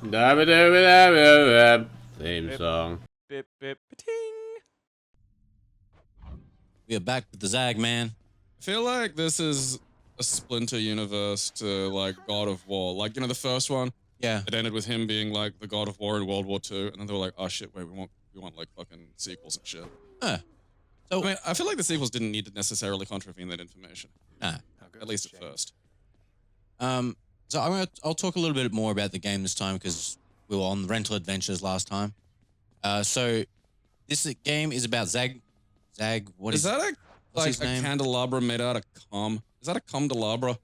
Theme song. Bip, bip, ting. We are back with the Zag, man. I feel like this is a splinter universe to like God of War. Like, you know, the first one, Yeah. it ended with him being like the God of War in World War II, and then they were like, oh shit, wait, we want like fucking sequels and shit. Huh. So, I mean, I feel like the sequels didn't need to necessarily contravene that information. nah. At least at first. So I'll talk a little bit more about the game this time because we were on Rental Adventures last time. So this game is about Zag. What Is that what's his a name? candelabra made out of cum? Is that a cumdelabra?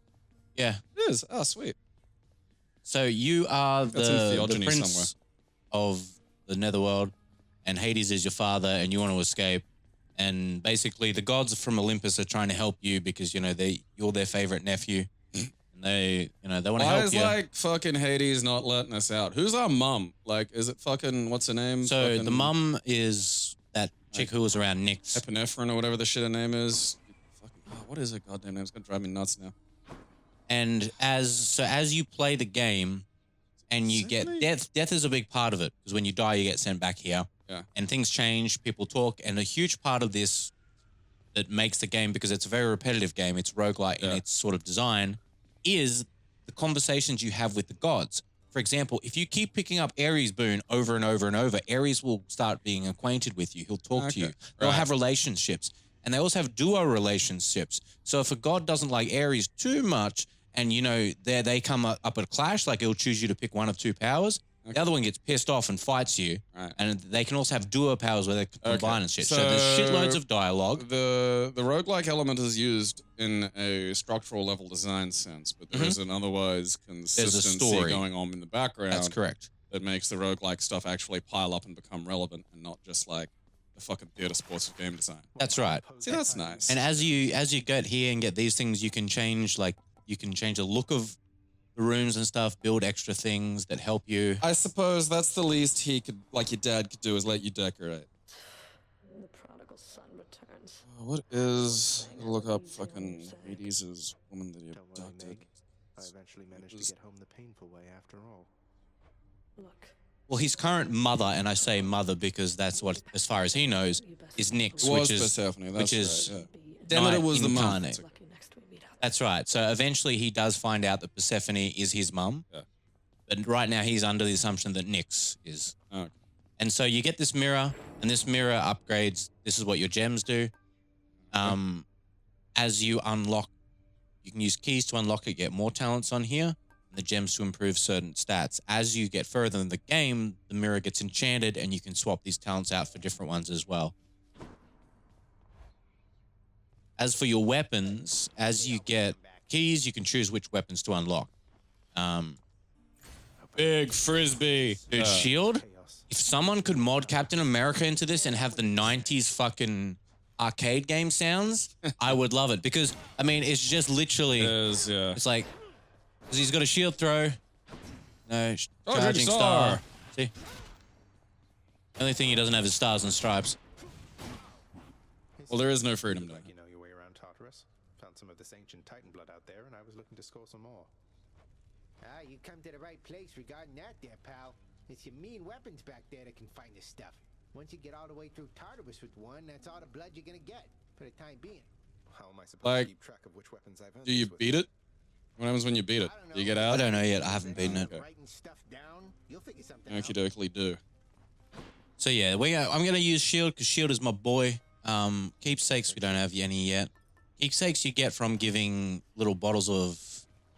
Yeah. It is. Oh, sweet. So you are That's in the theogony prince somewhere. of the Netherworld, and Hades is your father, and you want to escape. And basically, the gods from Olympus are trying to help you because you know you're their favorite nephew, and they want to Why help is you. like fucking Hades not letting us out? Who's our mum? Like, is it fucking what's her name? So fucking the mum is that chick who was around Nyx. Epinephrine or whatever the shit her name is. Fucking, what is her goddamn name? It's gonna drive me nuts now. And as you play the game, and you get death is a big part of it because when you die, you get sent back here. Yeah. And things change, people talk, and a huge part of this that makes the game, because it's a very repetitive game, it's roguelike in its sort of design, is the conversations you have with the gods. For example, if you keep picking up Ares' boon over and over and over, Ares will start being acquainted with you. He'll talk to you. They'll have relationships. And they also have duo relationships. So if a god doesn't like Ares too much, and you know they come up at a clash, like it'll choose you to pick one of two powers, the other one gets pissed off and fights you. And they can also have duo powers where they combine and shit. So there's shitloads of dialogue. The roguelike element is used in a structural level design sense, but there's an otherwise consistency story going on in the background. That's correct. That makes the roguelike stuff actually pile up and become relevant and not just like the fucking theater sports of game design. That's right. See, that's nice. And as you get here and get these things, you can change the look of the rooms and stuff, build extra things that help you. I suppose that's the least he could, like your dad could do, is let you decorate. The prodigal son returns. What is, look up fucking Hades' woman that he abducted. I eventually managed to get home the painful way after all. Look. Well, his current mother, and I say mother because that's what, as far as he knows, is Nyx, which is Persephone, which is Demeter was the mum. incarnate. That's right. So eventually he does find out that Persephone is his mum. Yeah. But right now he's under the assumption that Nyx is. Okay. And so you get this mirror, and this mirror upgrades. This is what your gems do. As you unlock, you can use keys to unlock it, get more talents on here, and the gems to improve certain stats. As you get further in the game, the mirror gets enchanted, and you can swap these talents out for different ones as well. As for your weapons, as you get keys, you can choose which weapons to unlock. Big frisbee. Dude, shield? If someone could mod Captain America into this and have the 90s fucking arcade game sounds, I would love it. Because, I mean, it's just literally... It's like... Because he's got a shield throw. No, charging star. See? The only thing he doesn't have is stars and stripes. Well, there is no freedom down. You know your way around Tartarus. Found some of this ancient Titan blood out there, and I was looking to score some more. Ah, you come to the right place regarding that there, pal. It's your mean weapons back there that can find this stuff. Once you get all the way through Tartarus with one, that's all the blood you're gonna get, for the time being. How am I supposed to keep track of which weapons I've earned? Do you beat it? What happens when you beat it? Do you get out? I don't know yet. I haven't beaten it. Writing stuff down, you'll figure something Okie dokie do. So yeah, I'm gonna use shield because shield is my boy. Keepsakes we don't have any yet. Keepsakes you get from giving little bottles of,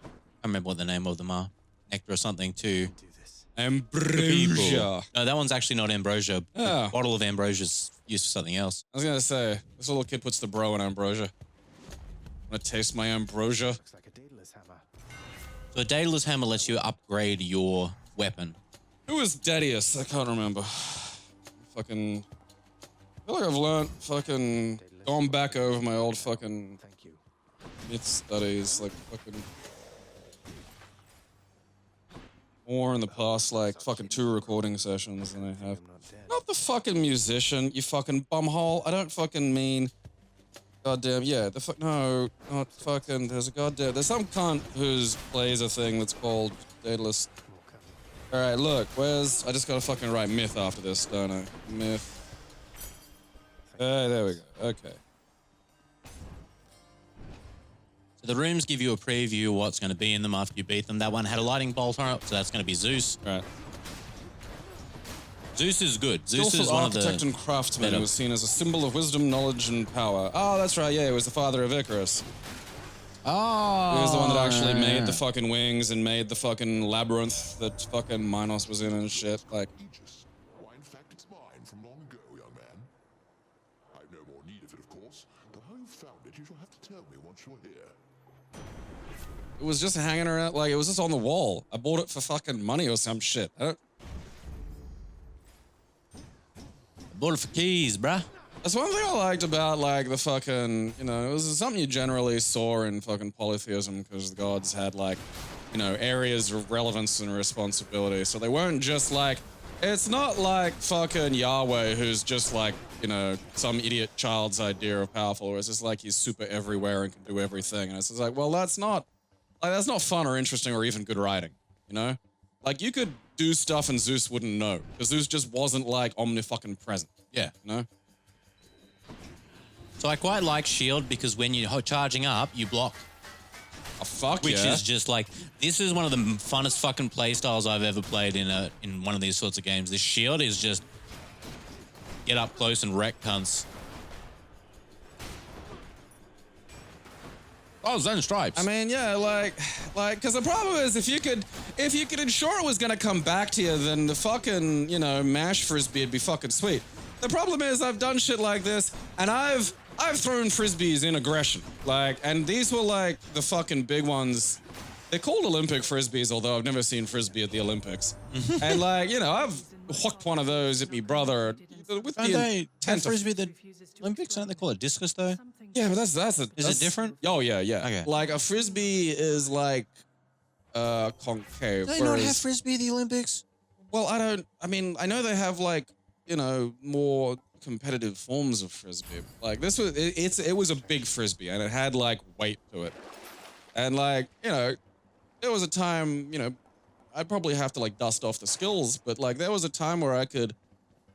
I don't remember what the name of them are, nectar or something to ambrosia. No, that one's actually not ambrosia. Oh. The bottle of ambrosia is used for something else. I was gonna say, this little kid puts the bro in ambrosia. Wanna taste my ambrosia? Looks like a Daedalus hammer. So a Daedalus hammer lets you upgrade your weapon. Who is Dedius? I can't remember. Fucking... I feel like I've learned fucking... gone back over my old fucking... Thank you. myth studies, like fucking... more in the past, like, fucking 2 recording sessions than I have. Not the fucking musician, you fucking bumhole. I don't fucking mean... Goddamn, yeah, no, not fucking, there's some cunt who plays a thing that's called Daedalus All right, look, where's... I just gotta fucking write myth after this, don't I? Myth. There we go. Okay. So the rooms give you a preview of what's going to be in them after you beat them. That one had a lightning bolt on it, so that's going to be Zeus. Right. Zeus is good. Zeus Skillful is one of the... architect and craftsman who was seen as a symbol of wisdom, knowledge, and power. Oh, that's right, yeah, he was the father of Icarus. Oh. He was the one that actually made the fucking wings and made the fucking labyrinth that fucking Minos was in and shit. Like, Aegis. Why, in fact, it's mine from long ago, young man. I've no more need of it, of course, but how you found it, you shall have to tell me once you're here. it was just hanging around, like, it was just on the wall. I bought it for fucking money or some shit. I don't... Bought it for keys, bruh. That's one thing I liked about, like, the fucking, you know, it was something you generally saw in fucking polytheism because the gods had, like, you know, areas of relevance and responsibility. So they weren't just like, it's not like fucking Yahweh who's just like, you know, some idiot child's idea of powerful, or it's just like he's super everywhere and can do everything. And it's just like, well, that's not fun or interesting or even good writing, you know? Like, you could do stuff and Zeus wouldn't know because Zeus just wasn't, like, omnifucking present. Yeah. You know? So I quite like shield because when you're charging up, you block. Oh, fuck Which yeah. is just like, this is one of the funnest fucking playstyles I've ever played in one of these sorts of games. This shield is just get up close and wreck cunts. Oh, Zen Stripes. I mean, yeah, like, because the problem is if you could ensure it was gonna come back to you, then the fucking, you know, mash frisbee would be fucking sweet. The problem is I've done shit like this, and I've thrown frisbees in aggression, like, and these were like the fucking big ones. They're called Olympic frisbees, although I've never seen frisbee at the Olympics. And like, you know, I've whacked one of those at me brother with Don't the they intent have frisbee the Olympics? Don't they call it discus though? Yeah, but that's Is it different? Oh yeah, yeah. Okay. Like a frisbee is like concave. Do they not whereas- have frisbee at the Olympics? Well, I mean, I know they have like, you know, more competitive forms of frisbee. Like this was, it was a big frisbee and it had like weight to it. And like, you know, there was a time, you know, I'd probably have to like dust off the skills, but like there was a time where I could,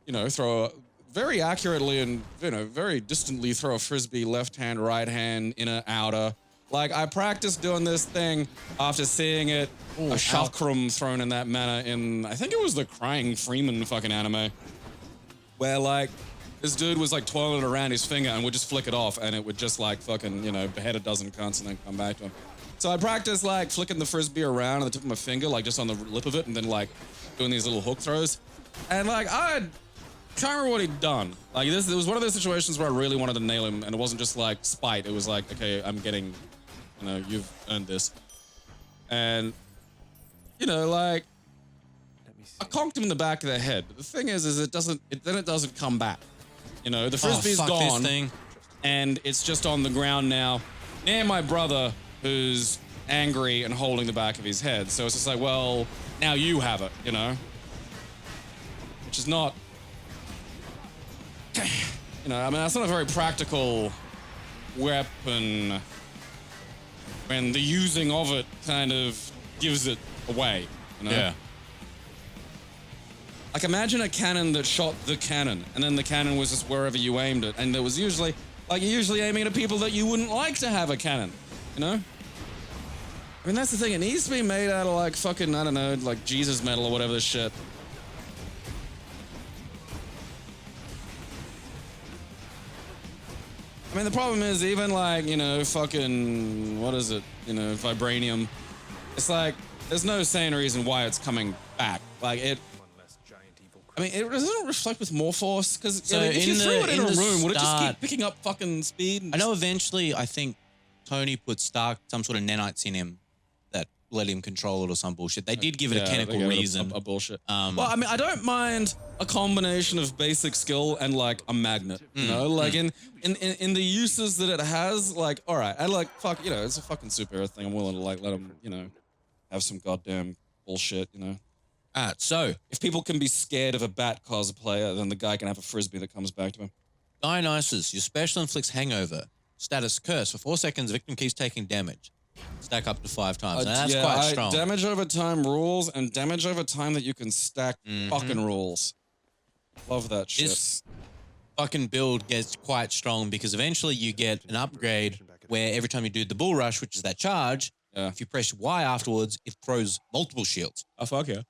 you know, throw very accurately and, you know, very distantly throw a frisbee left hand, right hand, inner, outer. Like I practiced doing this thing after seeing it, a chakram thrown in that manner in, I think it was the Crying Freeman fucking anime, where like this dude was like twirling it around his finger and would just flick it off and it would just like fucking, you know, behead a dozen cunts and then come back to him. So I practiced like flicking the frisbee around on the tip of my finger, like just on the lip of it, and then like doing these little hook throws. And like I can't remember what he'd done. Like it was one of those situations where I really wanted to nail him, and it wasn't just like spite. It was like, okay, I'm getting, you know, you've earned this. And you know, like I conked him in the back of the head. But the thing is it doesn't come back. You know, the frisbee's fuck gone, this thing. and it's just on the ground now, near my brother, who's angry and holding the back of his head. So it's just like, well, now you have it, you know? Which is not... You know, I mean, that's not a very practical weapon when the using of it kind of gives it away, you know? Yeah. Like, imagine a cannon that shot the cannon, and then the cannon was just wherever you aimed it, and there was usually... Like, you're usually aiming at people that you wouldn't like to have a cannon. You know? I mean, that's the thing. It needs to be made out of, like, fucking, I don't know, like Jesus metal or whatever this shit. I mean, the problem is even, like, you know, fucking, what is it? You know, vibranium. It's like, there's no sane reason why it's coming back. Like, it... I mean, it doesn't reflect with more force, because So if you in threw the- it in in a the room, would it just start- keep picking up fucking speed? And I know eventually, I think Tony put some sort of nanites in him that let him control it or some bullshit. They did give it a Yeah, they chemical gave it reason. a bullshit. Well, I mean, I don't mind a combination of basic skill and like a magnet. You know, like in the uses that it has, like, all right, I like fuck, you know, it's a fucking superhero thing. I'm willing to like let them, you know, have some goddamn bullshit, you know. So If people can be scared of a bat cosplayer, then the guy can have a frisbee that comes back to him. Dionysus, your special inflicts hangover. Status curse. For 4 seconds, the victim keeps taking damage. stack up to 5 times. Now, that's yeah, quite strong. damage over time rules and damage over time that you can stack fucking rules. Love that shit. This fucking build gets quite strong because eventually you get an upgrade where every time you do the bull rush, which is that charge, if you press Y afterwards, it throws multiple shields. Oh, fuck yeah.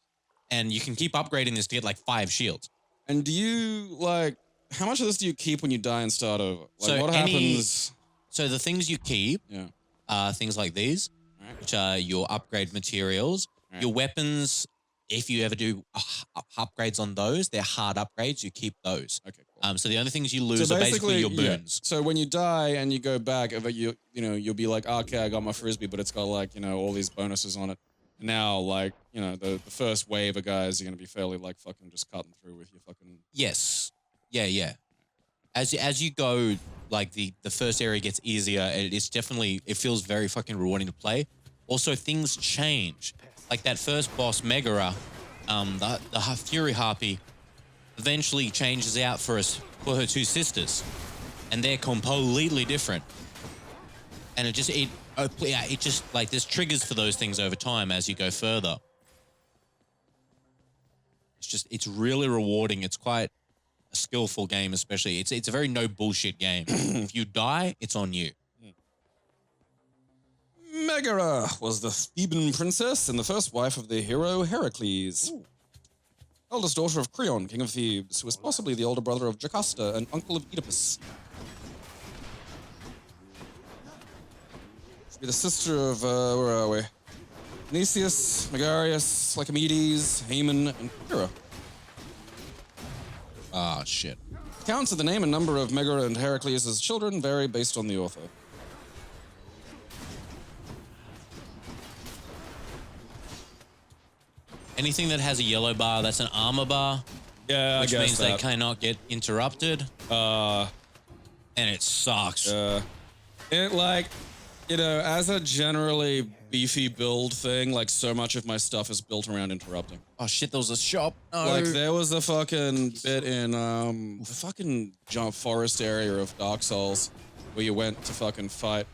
And you can keep upgrading this to get like 5 shields. And do you, like, how much of this do you keep when you die and start over? Like, So what happens? So the things you keep are things like these, which are your upgrade materials. Your weapons, if you ever do upgrades on those, they're hard upgrades. You keep those. Okay, cool. So the only things you lose are basically your boons. So when you die and you go back, you'll be like, okay, I got my frisbee, but it's got like, all these bonuses on it. Now, like, the first wave of guys are going to be fairly like fucking just cutting through with your fucking... Yes. Yeah. As you go, like the first area gets easier, and it feels very fucking rewarding to play. Also, things change. Like that first boss, Megara, the Fury Harpy, eventually changes out for her 2 sisters, and they're completely different. And it just like there's triggers for those things over time as you go further. It's really rewarding. It's quite a skillful game, especially. It's a very no bullshit game. If you die, it's on you. Megara was the Theban princess and the first wife of the hero Heracles. Eldest daughter of Creon, king of Thebes, who was possibly the older brother of Jocasta and uncle of Oedipus. She'd be the sister of, where are we? Nicias, Megarius, Lycomedes, Haemon, and Pyrrha. Ah, shit. Accounts of the name and number of Megara and Heracles' children vary based on the author. Anything that has a yellow bar, that's an armor bar. Yeah, which means they cannot get interrupted. And it sucks. It, like, as a generally beefy build thing, like, so much of my stuff is built around interrupting. Oh, shit, there was a shop. No. Like, there was a fucking bit in, the fucking jump forest area of Dark Souls where you went to fucking fight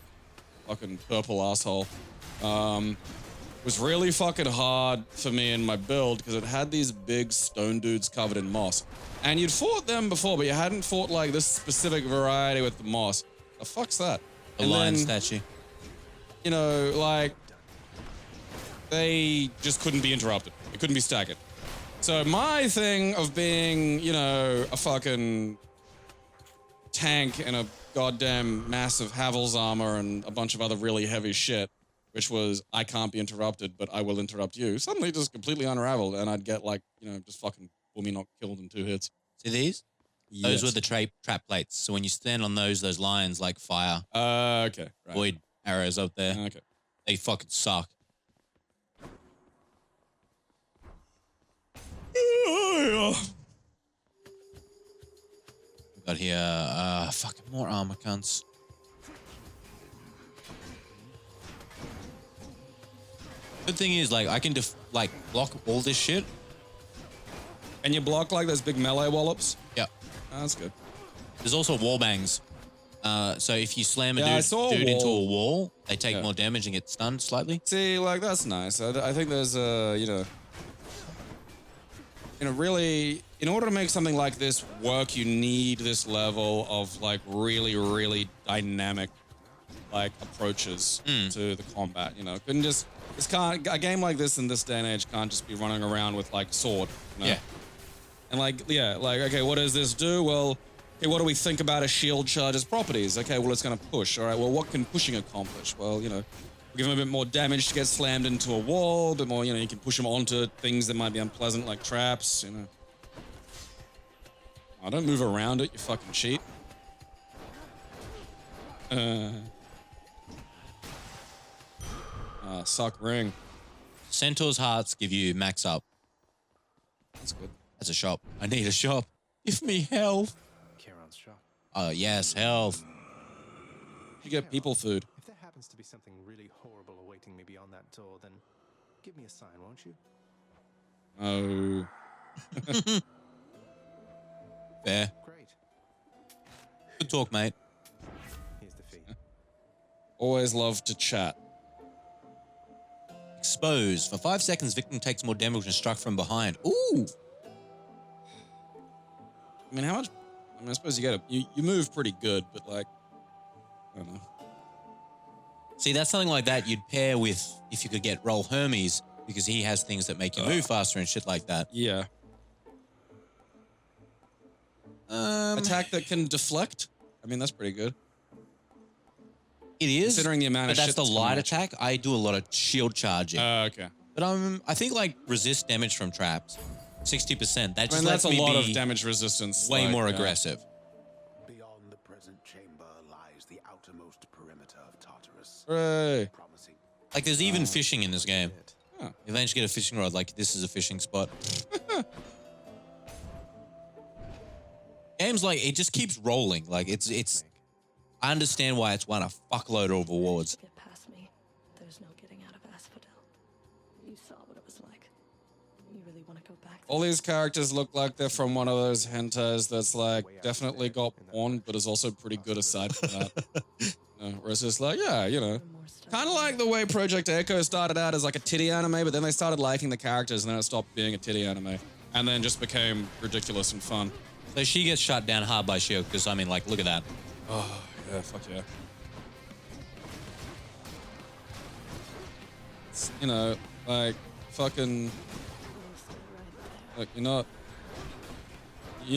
fucking purple asshole. It was really fucking hard for me in my build because it had these big stone dudes covered in moss. And you'd fought them before, but you hadn't fought, like, this specific variety with the moss. The fuck's that? The lion statue. Like, they just couldn't be interrupted. It couldn't be staggered. So my thing of being, a fucking tank in a goddamn massive Havel's armor and a bunch of other really heavy shit, which was, I can't be interrupted, but I will interrupt you, suddenly just completely unraveled, and I'd get, like, just fucking me not killed in 2 hits. See these? Yes. Those were the trap plates. So when you stand on those lions, like, fire. Okay. Right. Void arrows up there. Okay. They fucking suck. We've got here, fucking more armor cunts. Good thing is, like, I can block all this shit. And you block, like, those big melee wallops? Yeah. Oh, that's good. There's also wall bangs. So if you slam a Yeah, I dude saw a into wall. a wall, they take more damage and get stunned slightly. See, like, that's nice. I think there's really, in order to make something like this work, you need this level of, like, really, really dynamic, like, approaches to the combat, Couldn't just, a game like this in this day and age can't just be running around with, like, sword, Yeah. And, okay, what does this do? Well, okay, what do we think about a shield charge's properties? Okay, well, it's going to push. All right, well, what can pushing accomplish? Well, we'll give them a bit more damage to get slammed into a wall, a bit more, you can push them onto things that might be unpleasant, like traps, Oh, don't move around it, you fucking cheat. Suck ring. Centaur's hearts give you max up. That's good. That's a shop. I need a shop. Give me health. Charon's shop. Oh, yes, health. You get people food. If there happens to be something really horrible awaiting me beyond that door, then give me a sign, won't you? Oh. Fair. Great. Good talk, mate. Here's the fee. Always love to chat. exposed. For 5 seconds, victim takes more damage when struck from behind. Ooh. I mean, how much? I mean, I suppose you move pretty good, but like, I don't know. See, that's something like that you'd pair with if you could get Roll Hermes, because he has things that make you move faster and shit like that. Yeah. Attack that can deflect. I mean, that's pretty good. It is. Considering the amount but of that's shit the that's light coming attack. I do a lot of shield charging. Okay. But I think like resist damage from traps, 60%. That I just mean, lets that's a me lot be of damage resistance. way like, more yeah. aggressive. Beyond the present chamber lies the outermost perimeter of Tartarus. Hooray. Promising. Like there's even fishing in this game. Huh. You eventually get a fishing rod. Like this is a fishing spot. Games like it just keeps rolling. Like it's. I understand why it's won a fuckload of awards. Get past me. There's no getting out of Asphodel. You saw what it was like. You really want to go back? All these characters look like they're from one of those hentais that's like definitely got porn, but is also pretty good aside from that. Where it's just like, yeah, you know, kind of like the way Project Echo started out as like a titty anime, but then they started liking the characters and then it stopped being a titty anime and then just became ridiculous and fun. So she gets shut down hard by Shield because I mean, like, look at that. Oh, yeah, fuck yeah. It's, you know, like, fucking, like, you're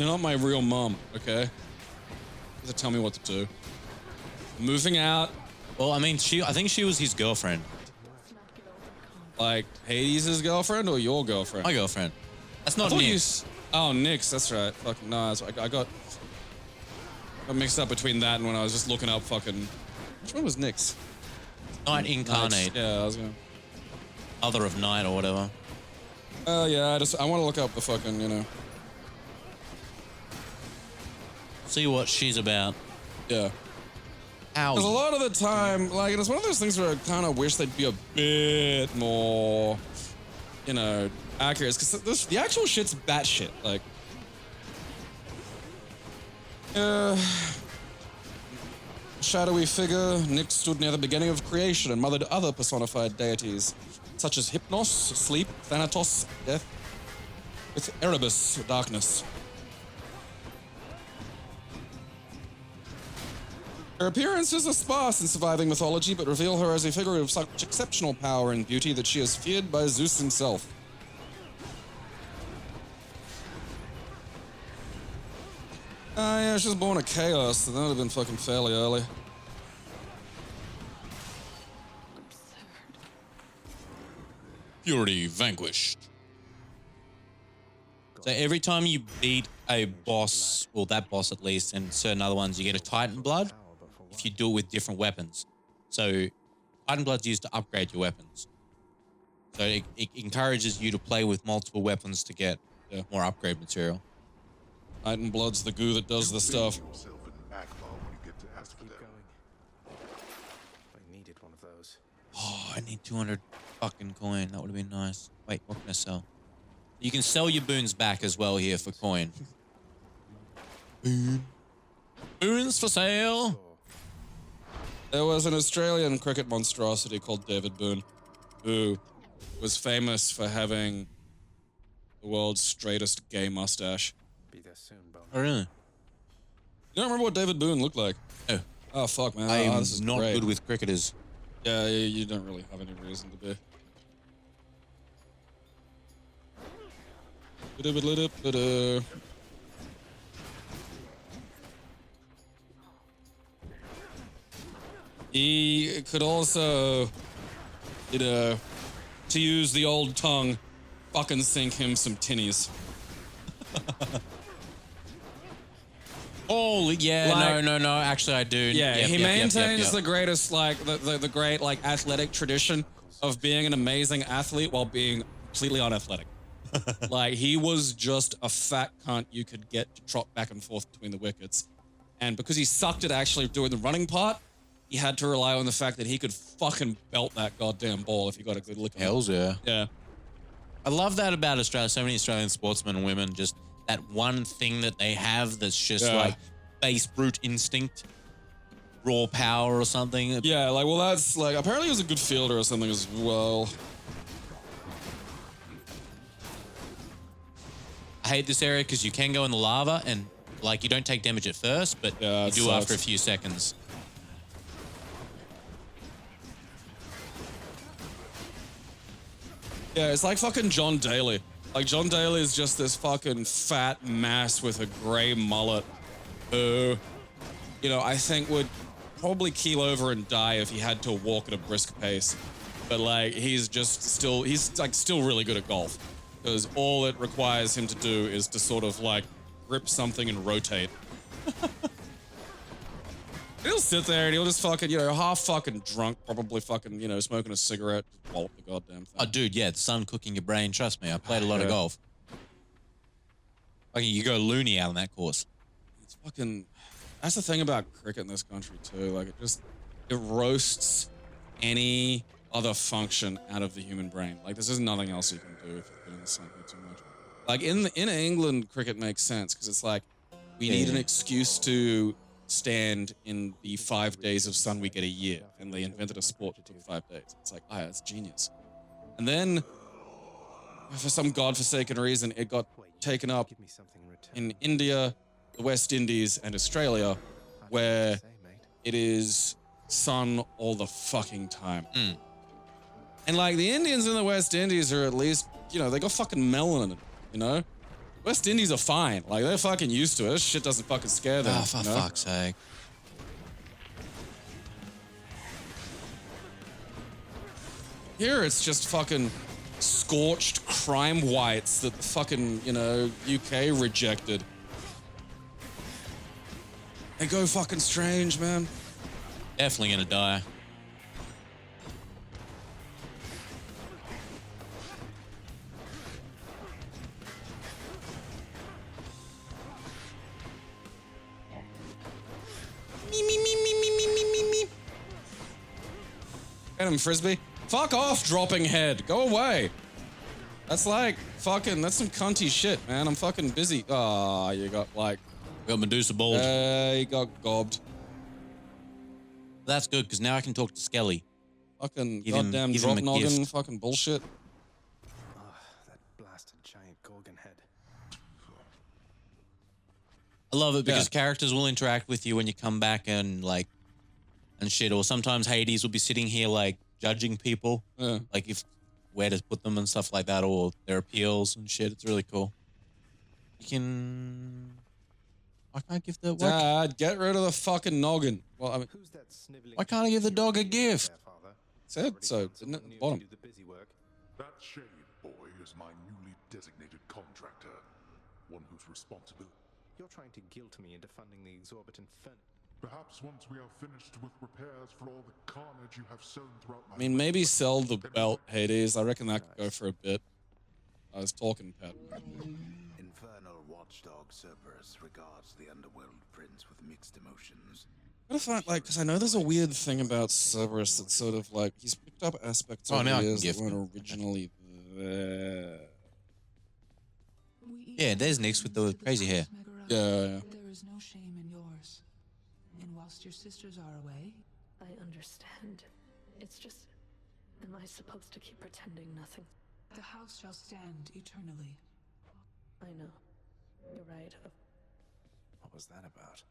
not my real mom, okay? You have to tell me what to do. Moving out, Well, I mean, I think she was his girlfriend. like, Hades' girlfriend or your girlfriend? My girlfriend. That's I not thought me. Oh, Nyx, that's right. Fucking, no, that's right. I got mixed up between that and when I was just looking up fucking, which one was Nyx? Night Incarnate. Yeah, I was gonna. Mother of Night or whatever. Oh, yeah, I want to look up the fucking, you know. See what she's about. Yeah. Ow. Because a lot of the time, like, it's one of those things where I kind of wish they'd be a bit more, you know, accurate. Because the actual shit's batshit. Like, shadowy figure, Nyx stood near the beginning of creation and mothered other personified deities, such as Hypnos, sleep, Thanatos, death, with Erebus, darkness. Her appearances are sparse in surviving mythology, but reveal her as a figure of such exceptional power and beauty that she is feared by Zeus himself. Yeah, she was born of chaos, so that would have been fucking fairly early. Purity vanquished. So every time you beat a boss, or that boss at least, and certain other ones, you get a Titan Blood if you do it with different weapons. So Titan Blood's used to upgrade your weapons. So it encourages you to play with multiple weapons to get more upgrade material. Titan Blood's the goo that does the stuff. Yourself in Akbar when you get to Keep Asphodel. going. I needed one of those. Oh, I need 200 fucking coin. That would have been nice. Wait, what can I sell? You can sell your boons back as well here for coin. Boons for sale. There was an Australian cricket monstrosity called David Boone, who was famous for having the world's straightest gay mustache. Be there soon, Bone. Oh, really? You don't remember what David Boone looked like? No. Oh, fuck, man. I am This is not great. good with cricketers. Yeah, you don't really have any reason to be. He could also, you know, to use the old tongue, fucking sink him some tinnies. Oh, yeah, Like- no. Actually, I do. Yeah, Yep, he yep, yep, maintains yep. the greatest, like, the great, like, athletic tradition of being an amazing athlete while being completely unathletic. Like, he was just a fat cunt you could get to trot back and forth between the wickets. And because he sucked at actually doing the running part, he had to rely on the fact that he could fucking belt that goddamn ball if he got a good lick on it. Hells yeah. Yeah. I love that about Australia. So many Australian sportsmen and women, just that one thing that they have that's just Yeah. like base brute instinct, raw power or something. Yeah, like, well, that's, like, apparently he was a good fielder or something as well. hate this area because you can go in the lava and like you don't take damage at first, but Yeah, you it do sucks. after a few seconds. Yeah, it's like fucking John Daly. Like, John Daly is just this fucking fat mass with a grey mullet who, you know, I think would probably keel over and die if he had to walk at a brisk pace. But, like, he's like still really good at golf. Because all it requires him to do is to sort of, like, grip something and rotate. He'll sit there and he'll just fucking, you know, half fucking drunk, probably fucking, you know, smoking a cigarette, just wallop the goddamn thing. Oh, dude, yeah, the sun cooking your brain. Trust me, I played a lot of Yeah. golf. Okay, you go loony out on that course. It's fucking, that's the thing about cricket in this country too. Like, it roasts any other function out of the human brain. Like, there's just nothing else you can do if you're doing this something too much. Like, in England, cricket makes sense because it's like, we need an excuse to stand in the 5 days of sun we get a year, and they invented a sport that took 5 days. It's like, ah, it's genius. And then, for some godforsaken reason, it got taken up Give me something in return. in India, the West Indies, and Australia, where Say, mate. it is sun all the fucking time. Mm. And like, the Indians in the West Indies are at least, you know, they got fucking melanin, you know? West Indies are fine. Like, they're fucking used to it. This shit doesn't fucking scare them. Oh, for you know? fuck's sake. Here it's just fucking scorched crime whites that the fucking, you know, UK rejected. They go fucking strange, man. Definitely gonna die. Get him, Frisbee. Fuck off, dropping head. Go away. That's like fucking, that's some cunty shit, man. I'm fucking busy. Ah, you got like, Got Medusa bald. you got gobbed. That's good because now I can talk to Skelly. Fucking Give him- goddamn give him drop a noggin, gift. fucking bullshit. That blasted giant Gorgon head. I love it because Yeah. characters will interact with you when you come back and like and shit. Or sometimes Hades will be sitting here like judging people, Yeah. like if where to put them and stuff like that, or their appeals and shit. It's really cool. You can. Why can't I give the? Dad, get rid of the fucking noggin. Well, I mean, Who's that sniveling? Why can't I give the dog a gift? There, Father? said Already so, found didn't someone it? At the new to bottom. do the busy work. That shade boy is my newly designated contractor, one whose responsibility. You're trying to guilt me into funding the exorbitant furniture. Perhaps once we are finished with repairs for all the carnage you have sown throughout my I mean, maybe sell the belt, Hades. I reckon that could go for a bit. I was talking, Pat. Infernal watchdog Cerberus regards the underworld prince with mixed emotions. I find, like, because I know there's a weird thing about Cerberus that's sort of like, he's picked up aspects Oh, of now I can years that gift weren't him. originally there. Yeah, there's Nyx with the crazy hair. Yeah. There is no shame in yours. And whilst your sisters are away, I understand. It's just, am I supposed to keep pretending nothing? the house shall stand eternally. I know. You're right. What was that about?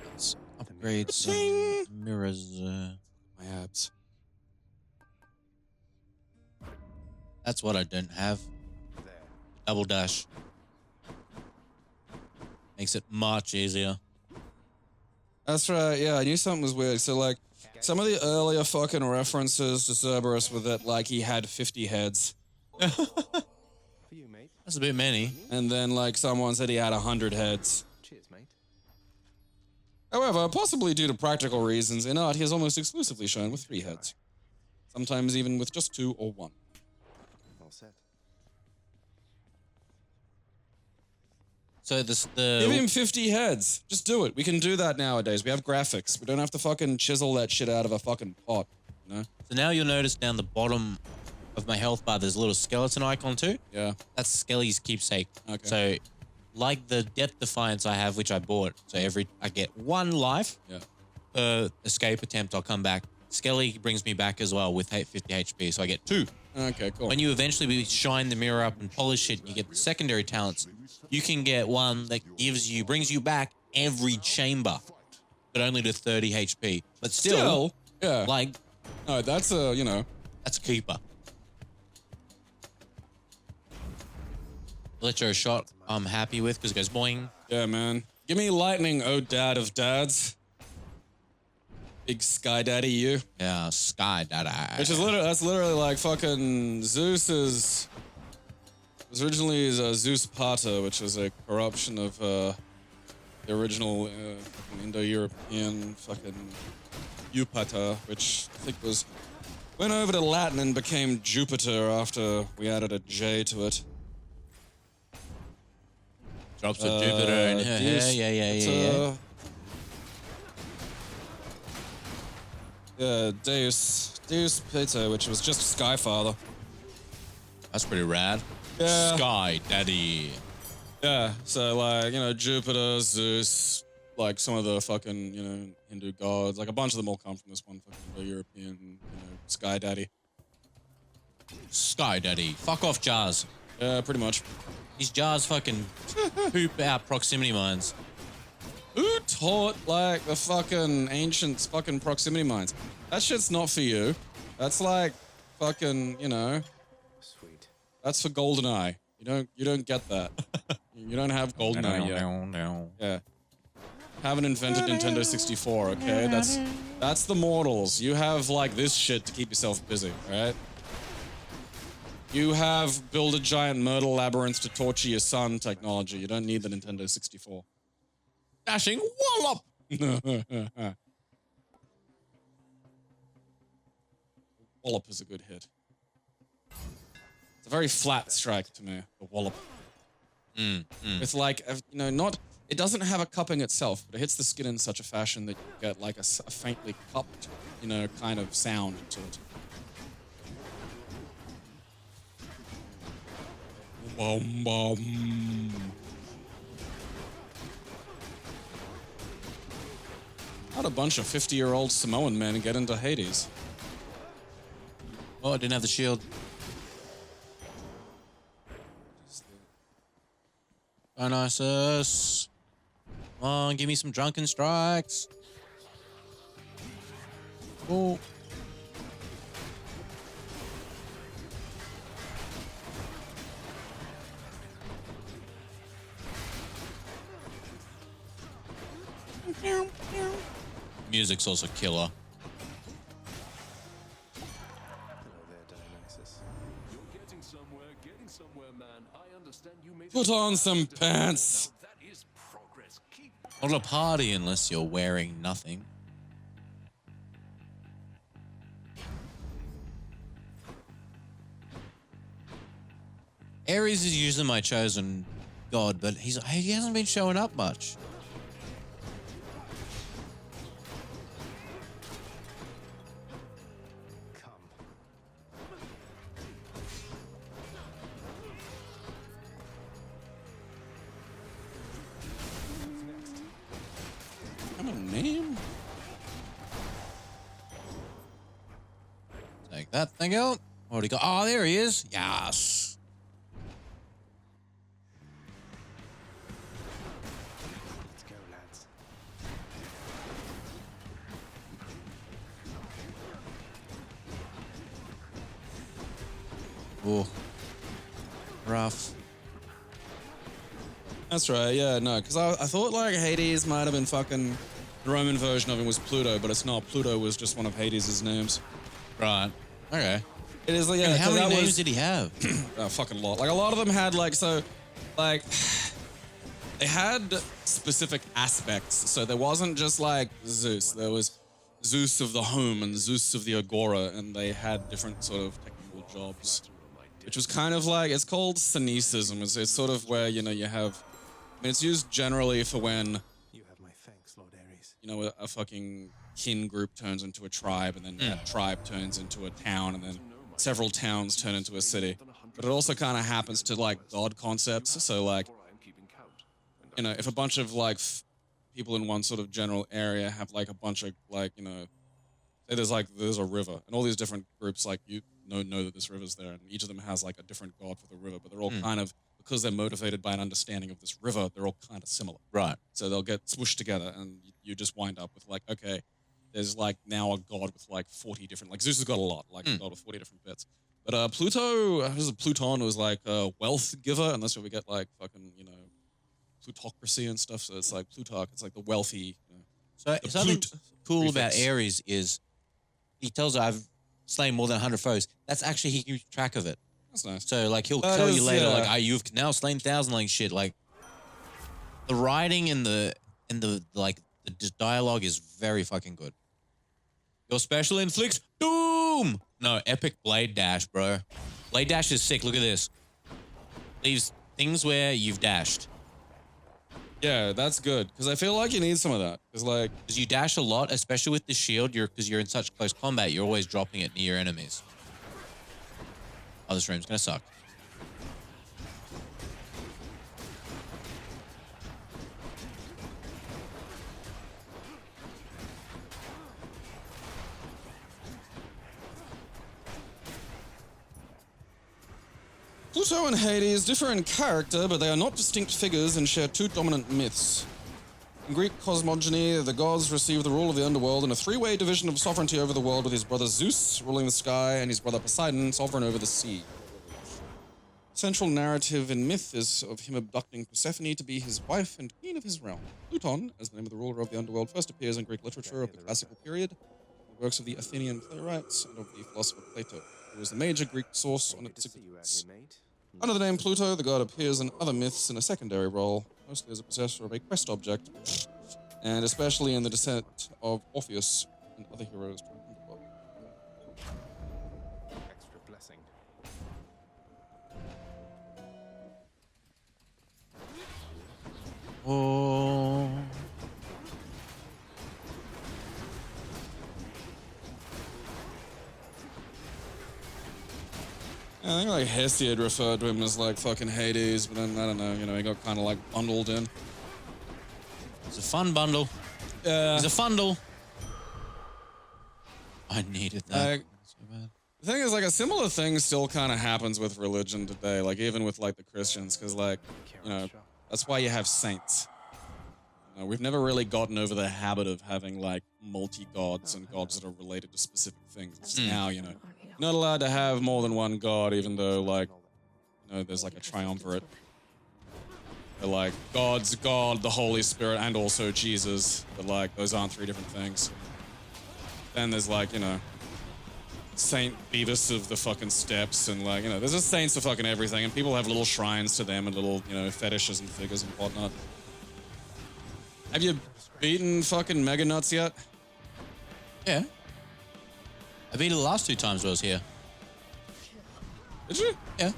Let's upgrade some mirrors. My abs. That's what I don't have. There. Double dash. Makes it much easier. That's right, yeah, I knew something was weird. So, like, some of the earlier fucking references to Cerberus were that, like, he had 50 heads. For you, mate. That's a bit many. And then, like, someone said he had 100 heads. Cheers, mate. However, possibly due to practical reasons, in art he is almost exclusively shown with 3 heads. Sometimes even with just 2 or 1. All set. So this Give him the 50 heads. Just do it. We can do that nowadays. We have graphics. We don't have to fucking chisel that shit out of a fucking pot, you know? so now you'll notice down the bottom of my health bar there's a little skeleton icon too. Yeah. That's Skelly's keepsake. Okay. So like the Death Defiance I have, which I bought. So I get 1 life Yeah. per escape attempt. I'll come back. Skelly brings me back as well with 50 HP, so I get 2. Okay, cool. When you eventually shine the mirror up and polish it and you get the secondary talents, you can get one that brings you back every chamber, but only to 30 HP. But still yeah. like, No, that's a, you know. that's a keeper. Electro shot, I'm happy with because it goes boing. Yeah, man. Give me lightning, oh dad of dads. Big Sky Daddy, you. Yeah, Sky Dada. Which is literally like fucking Zeus's. It was originally Zeus Pater, which is a corruption of the original fucking Indo-European fucking Jupiter, which I think went over to Latin and became Jupiter after we added a J to it. Drops a Jupiter in her hair. Yeah. Yeah, Deus Pater, which was just Skyfather. That's pretty rad. Yeah. Sky Daddy. Yeah, so like, you know, Jupiter, Zeus, like some of the fucking, you know, Hindu gods, like a bunch of them all come from this one fucking European, you know, Sky Daddy. Sky Daddy. Fuck off, Jars. Yeah, pretty much. These Jars fucking poop out proximity mines. Who taught like the fucking ancients fucking proximity mines? That shit's not for you. That's like fucking, you know. Sweet. That's for GoldenEye. You don't get that. You don't have GoldenEye yet. Yeah. Haven't invented Nintendo 64, okay? That's the mortals. You have like this shit to keep yourself busy, right? You have build a giant myrtle labyrinth to torture your son technology. You don't need the Nintendo 64. Dashing wallop. Wallop is a good hit. It's a very flat strike to me, the wallop. It's like, you know, not... It doesn't have a cupping itself, but it hits the skin in such a fashion that you get like a faintly cupped, you know, kind of sound to it. Boom, boom. How'd a bunch of 50-year-old Samoan men get into Hades? Oh, I didn't have the shield. Dionysus. Come on, give me some drunken strikes. Oh. Music's also killer. Hello there, Dionysus. You're getting somewhere, man. I understand you made Put on some pants. That is progress. Keep Not a party unless you're wearing nothing. Ares is usually my chosen god, but he hasn't been showing up much. come. I have a name? Take that thing out. What do you got? Oh, there he is. Yes. Let's go, lads. Oh. Rough. That's right, yeah, no, because I thought like Hades might have been fucking... The Roman version of him was Pluto, but it's not. Pluto was just one of Hades' names. Right. Okay. It is like, yeah, And how 'cause many that names was, did he have? a fucking lot. Like a lot of them had like, so, like, they had specific aspects. So there wasn't just like Zeus. There was Zeus of the home and Zeus of the agora, and they had different sort of technical jobs. Which was kind of like, it's called synecism. It's sort of where, you know, you have, I mean, it's used generally for when, You have my thanks, Lord Ares. you know, a fucking kin group turns into a tribe, and then that tribe turns into a town, and then several towns turn into a city. But it also kind of happens to like god concepts. So like, you know, if a bunch of like people in one sort of general area have like a bunch of like, you know, say there's a river, and all these different groups like know that this river's there, and each of them has like a different god for the river, but they're all kind of, because they're motivated by an understanding of this river, they're all kind of similar. Right. So they'll get swooshed together, and you just wind up with like, okay, there's like now a god with like 40 different, like Zeus has got a lot, like a god with 40 different bits. But Pluton was like a wealth giver, and that's where we get like fucking, you know, plutocracy and stuff. So it's like Plutarch, it's like the wealthy. You know, So something cool about Ares is he tells her, I've slain more than 100 foes. That's actually, he keeps track of it. That's nice. So like he'll tell you later, like, you've now slain 1,000, like shit. Like the writing and the like the dialogue is very fucking good. Your special inflicts doom. No, epic blade dash, bro. Blade dash is sick. Look at this. Leaves things where you've dashed. Yeah, that's good, because I feel like you need some of that. Because you dash a lot, especially with the shield, because you're in such close combat, you're always dropping it near your enemies. Oh, this room's gonna suck. Pluto and Hades differ in character, but they are not distinct figures and share two dominant myths. In Greek cosmogony, the gods receive the rule of the underworld in a three-way division of sovereignty over the world, with his brother Zeus ruling the sky and his brother Poseidon sovereign over the sea. Central narrative in myth is of him abducting Persephone to be his wife and queen of his realm. Pluton, as the name of the ruler of the underworld, first appears in Greek literature of the classical period, in the works of the Athenian playwrights and of the philosopher Plato, who was the major Greek source on its significance. Under the name Pluto, the god appears in other myths in a secondary role, mostly as a possessor of a quest object, and especially in the descent of Orpheus and other heroes to an underworld. Extra blessing. Oh. I think like Hesiod referred to him as like fucking Hades, but then I don't know, you know, he got kind of like bundled in. It's a fun bundle. Yeah. It's a fundle. I needed that. Like, so bad. The thing is, like, a similar thing still kind of happens with religion today, like even with like the Christians, because like, you know, that's why you have saints. You know, we've never really gotten over the habit of having like multi-gods and gods that are related to specific things. It's now, you know, not allowed to have more than one god, even though like, you know, there's like a triumvirate. They're like, God's God, the Holy Spirit, and also Jesus. But like, those aren't three different things. Then there's like, you know, Saint Beavis of the fucking steps, and like, you know, there's just saints for fucking everything, and people have little shrines to them and little, you know, fetishes and figures and whatnot. Have you beaten fucking Mega Nuts yet? Yeah. I beat it the last 2 times I was here. Did you? Yeah.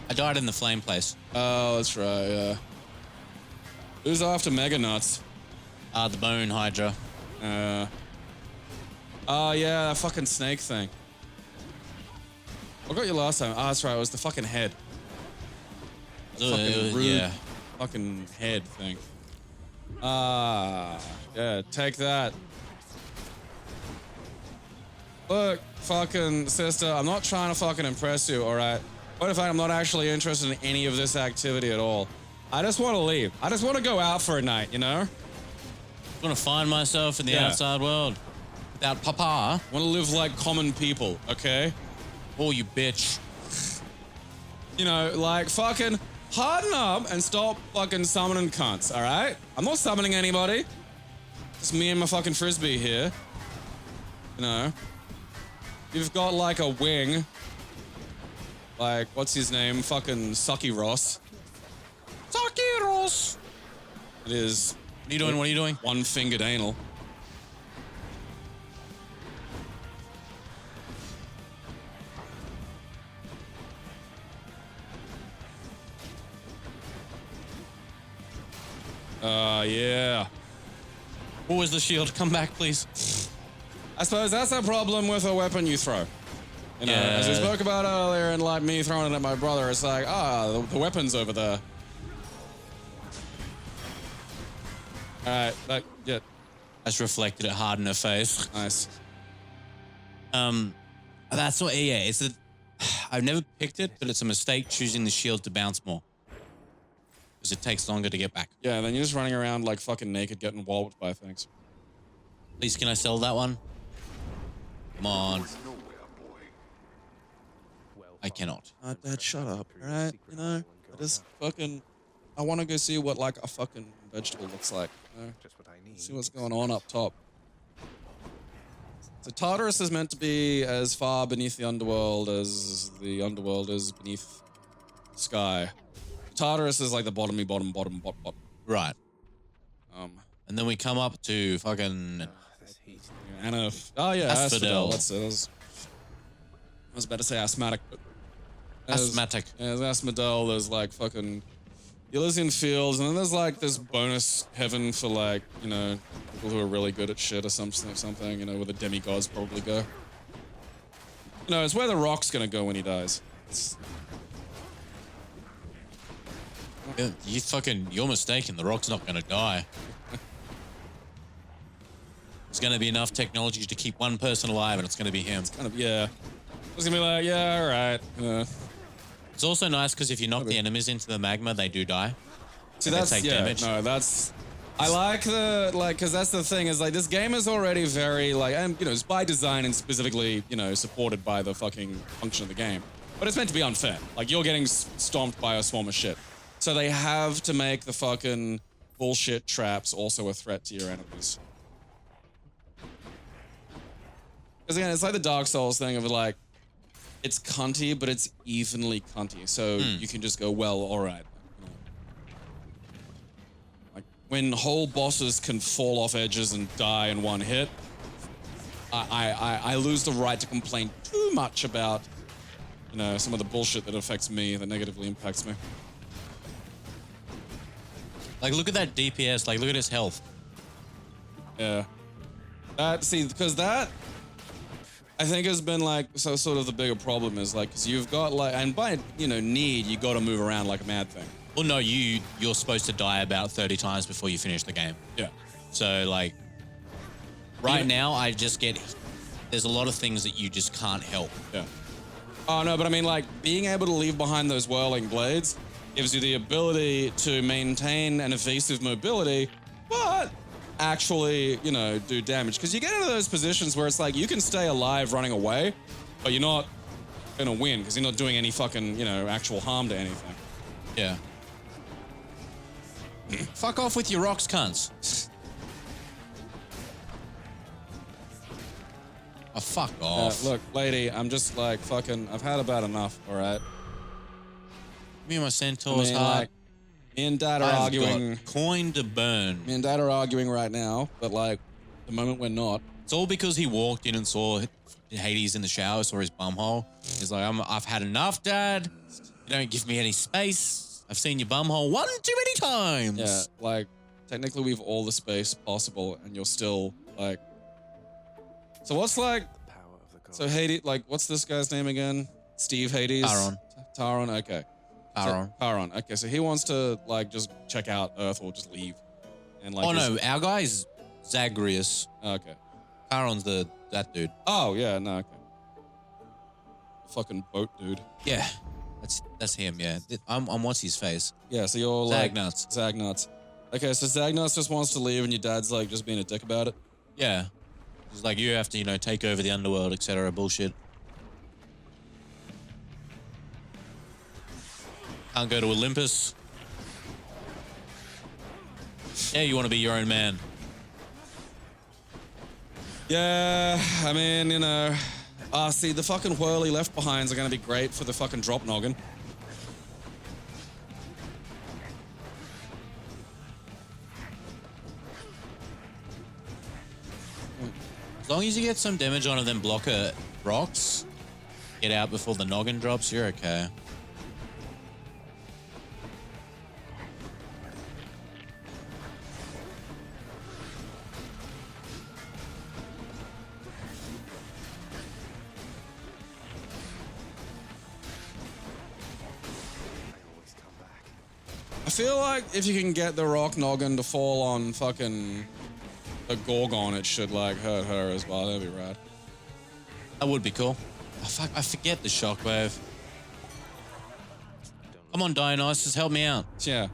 I died in the flame place. Oh, that's right, yeah. Who's after Mega Nuts? The Bone Hydra. Oh, yeah, that fucking snake thing. What got you last time? Oh, that's right, it was the fucking head. Fucking rude yeah. fucking head thing. Yeah, take that. Look, fucking sister, I'm not trying to fucking impress you, alright? What if I'm not actually interested in any of this activity at all? I just want to leave. I just want to go out for a night, you know? I want to find myself in the outside world. Without Papa. I want to live like common people, okay? Oh, you bitch. You know, like fucking harden up and stop fucking summoning cunts, alright? I'm not summoning anybody. Just me and my fucking frisbee here. You know? You've got like a wing. Like, what's his name? Fucking Sucky Ross. Sucky Ross! It is. What are you doing? What are you doing? One-fingered anal. Yeah. What was the shield? Come back, please. I suppose that's a problem with a weapon you throw. You know, as we spoke about earlier, and like me throwing it at my brother, it's like, the weapon's over there. All right, yeah. That's reflected it hard in her face. Nice. That's what, yeah, it's a, I've never picked it, but it's a mistake choosing the shield to bounce more. Because it takes longer to get back. Yeah, then you're just running around like fucking naked getting walloped by things. Please, can I sell that one? Come on. I cannot. Dad, shut up, alright? You know, I just fucking, I want to go see what like a fucking vegetable looks like. You know? Just what I need. See what's going on up top. So Tartarus is meant to be as far beneath the underworld as the underworld is beneath the sky. Tartarus is like the bottom. Right. And then we come up to fucking... Oh yeah, Asphodel. That's it. I was about to say asthmatic, but... Asthmatic. Yeah, there's Asphodel, there's like fucking Elysian Fields, and then there's like this bonus heaven for like, you know, people who are really good at shit or something, you know, where the demigods probably go. You know, it's where the Rock's gonna go when he dies. Yeah, you're mistaken. The Rock's not going to die. There's going to be enough technology to keep one person alive, and it's going to be him. It's kind of, yeah. It's going to be like, yeah, all right. Yeah. It's also nice because if you knock the enemies into the magma, they do die. See, they that's, take yeah, damage. no, that's... I like the, like, because that's the thing, is like, this game is already very, like, and, you know, it's by design and specifically, you know, supported by the fucking function of the game. But it's meant to be unfair. Like, you're getting stomped by a swarm of shit. So they have to make the fucking bullshit traps also a threat to your enemies. Because again, it's like the Dark Souls thing of like, it's cunty, but it's evenly cunty. So you can just go, well, all right. Like when whole bosses can fall off edges and die in one hit, I lose the right to complain too much about, you know, some of the bullshit that affects me, that negatively impacts me. Like, look at that DPS. Like, look at his health. Yeah. See, because that, I think has been like, so sort of the bigger problem is like, because you've got like, and by, you know, need, you got to move around like a mad thing. Well, no, you're supposed to die about 30 times before you finish the game. Yeah. So, like, right now, I just get, there's a lot of things that you just can't help. Yeah. Oh, no, but I mean, like, being able to leave behind those whirling blades gives you the ability to maintain an evasive mobility, but actually, you know, do damage. Because you get into those positions where it's like, you can stay alive running away, but you're not gonna win because you're not doing any fucking, you know, actual harm to anything. Yeah. Fuck off with your rocks, cunts. Oh, fuck off. Look, lady, I'm just like fucking, I've had about enough, all right? Me and my centaur's heart. Like, me and Dad are arguing. Got coin to burn. Me and Dad are arguing right now, but like, the moment we're not. It's all because he walked in and saw Hades in the shower, saw his bumhole. He's like, I've had enough, Dad. You don't give me any space. I've seen your bumhole one too many times. Yeah, like, technically we've all the space possible, and you're still, like... So what's like... The power of the god. So Hades, like, what's this guy's name again? Steve Hades? Taron, okay. Taron, okay, so he wants to, like, just check out Earth or just leave. And like, oh, no, our guy's Zagreus. Okay. Taron's that dude. Oh, yeah, no, okay. Fucking boat dude. Yeah, that's him, yeah. I'm what's his face? Yeah, so you're like... Zagnuts. Zagnuts. Okay, so Zagnuts just wants to leave and your dad's, like, just being a dick about it? Yeah. He's like, you have to, you know, take over the underworld, etc. Bullshit. Can't go to Olympus. Yeah, you want to be your own man. Yeah, I mean, you know... see, the fucking whirly left behinds are gonna be great for the fucking drop noggin. As long as you get some damage on them blocker rocks, get out before the noggin drops, you're okay. I feel like if you can get the rock noggin to fall on fucking the Gorgon, it should like hurt her as well. That'd be rad. That would be cool. Oh, fuck, I forget the shockwave. Come on, Dionysus, help me out. Yeah.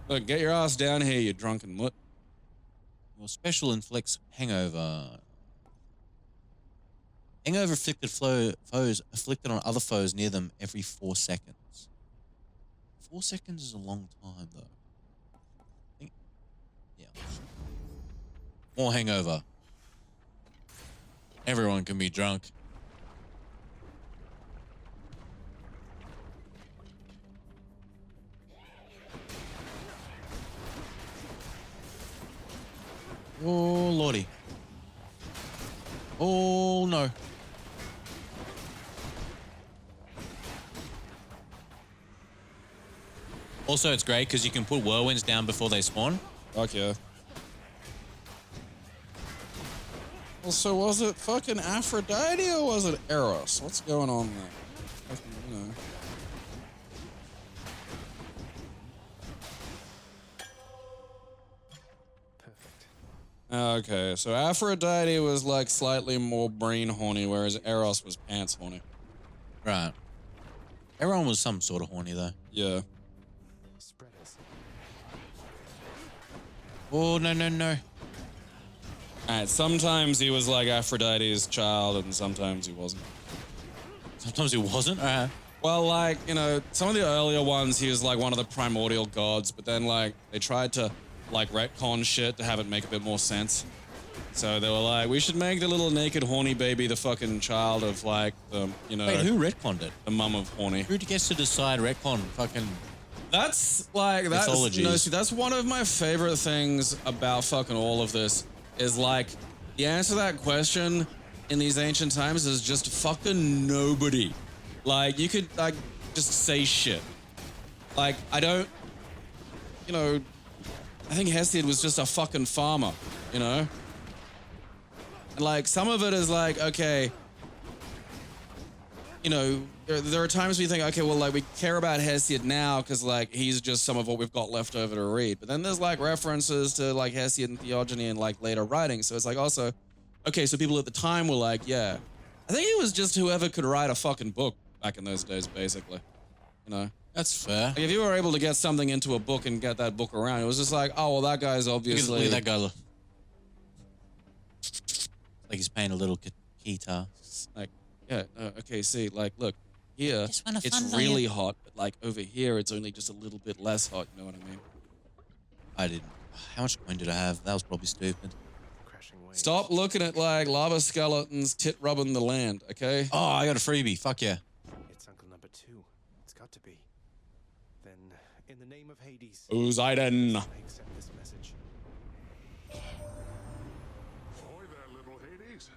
Look, get your ass down here, you drunken mutt. Your special inflicts hangover. Hangover afflicted foes afflicted on other foes near them every 4 seconds. 4 seconds is a long time, though. I think, yeah. More hangover. Everyone can be drunk. Oh, lordy. Oh, no. Also, it's great because you can put whirlwinds down before they spawn. Fuck yeah. Also, was it fucking Aphrodite or was it Eros? What's going on there? Fucking, you know. Okay, so Aphrodite was like slightly more brain horny, whereas Eros was pants horny. Right. Everyone was some sort of horny, though. Yeah. Oh, no, no, no. Alright, sometimes he was like Aphrodite's child and sometimes he wasn't. Sometimes he wasn't? Alright. Well, like, you know, some of the earlier ones, he was like one of the primordial gods, but then like, they tried to like retcon shit to have it make a bit more sense. So they were like, we should make the little naked horny baby the fucking child of like the, you know. Wait, who retconned it? The mum of horny. Who gets to decide retcon fucking... That's like, that's, no, see, that's one of my favorite things about fucking all of this is like, the answer to that question in these ancient times is just fucking nobody. Like, you could like just say shit. Like, I don't, you know, I think Hesiod was just a fucking farmer, you know? And like, some of it is like, okay, you know, there are times we think, okay, well, like, we care about Hesiod now because, like, he's just some of what we've got left over to read. But then there's, like, references to, like, Hesiod and theogony and, like, later writings. So it's, like, also, okay, so people at the time were like, yeah. I think it was just whoever could write a fucking book back in those days, basically. You know? That's fair. Like, if you were able to get something into a book and get that book around, it was just like, oh, well, that guy's obviously... Look at that guy. Like he's playing a little guitar. Like, yeah, okay, see, like, look, here, Just wanna it's fun really you. hot, but, like, over here, it's only just a little bit less hot, you know what I mean? I didn't. How much coin did I have? That was probably stupid. Stop looking at, like, lava skeletons tit-rubbing the land, okay? Oh, I got a freebie. Fuck yeah. It's Uncle Number 2. It's got to be. Then, in the name of Hades, Poseidon. I accept this message. Ahoy there, little Hades.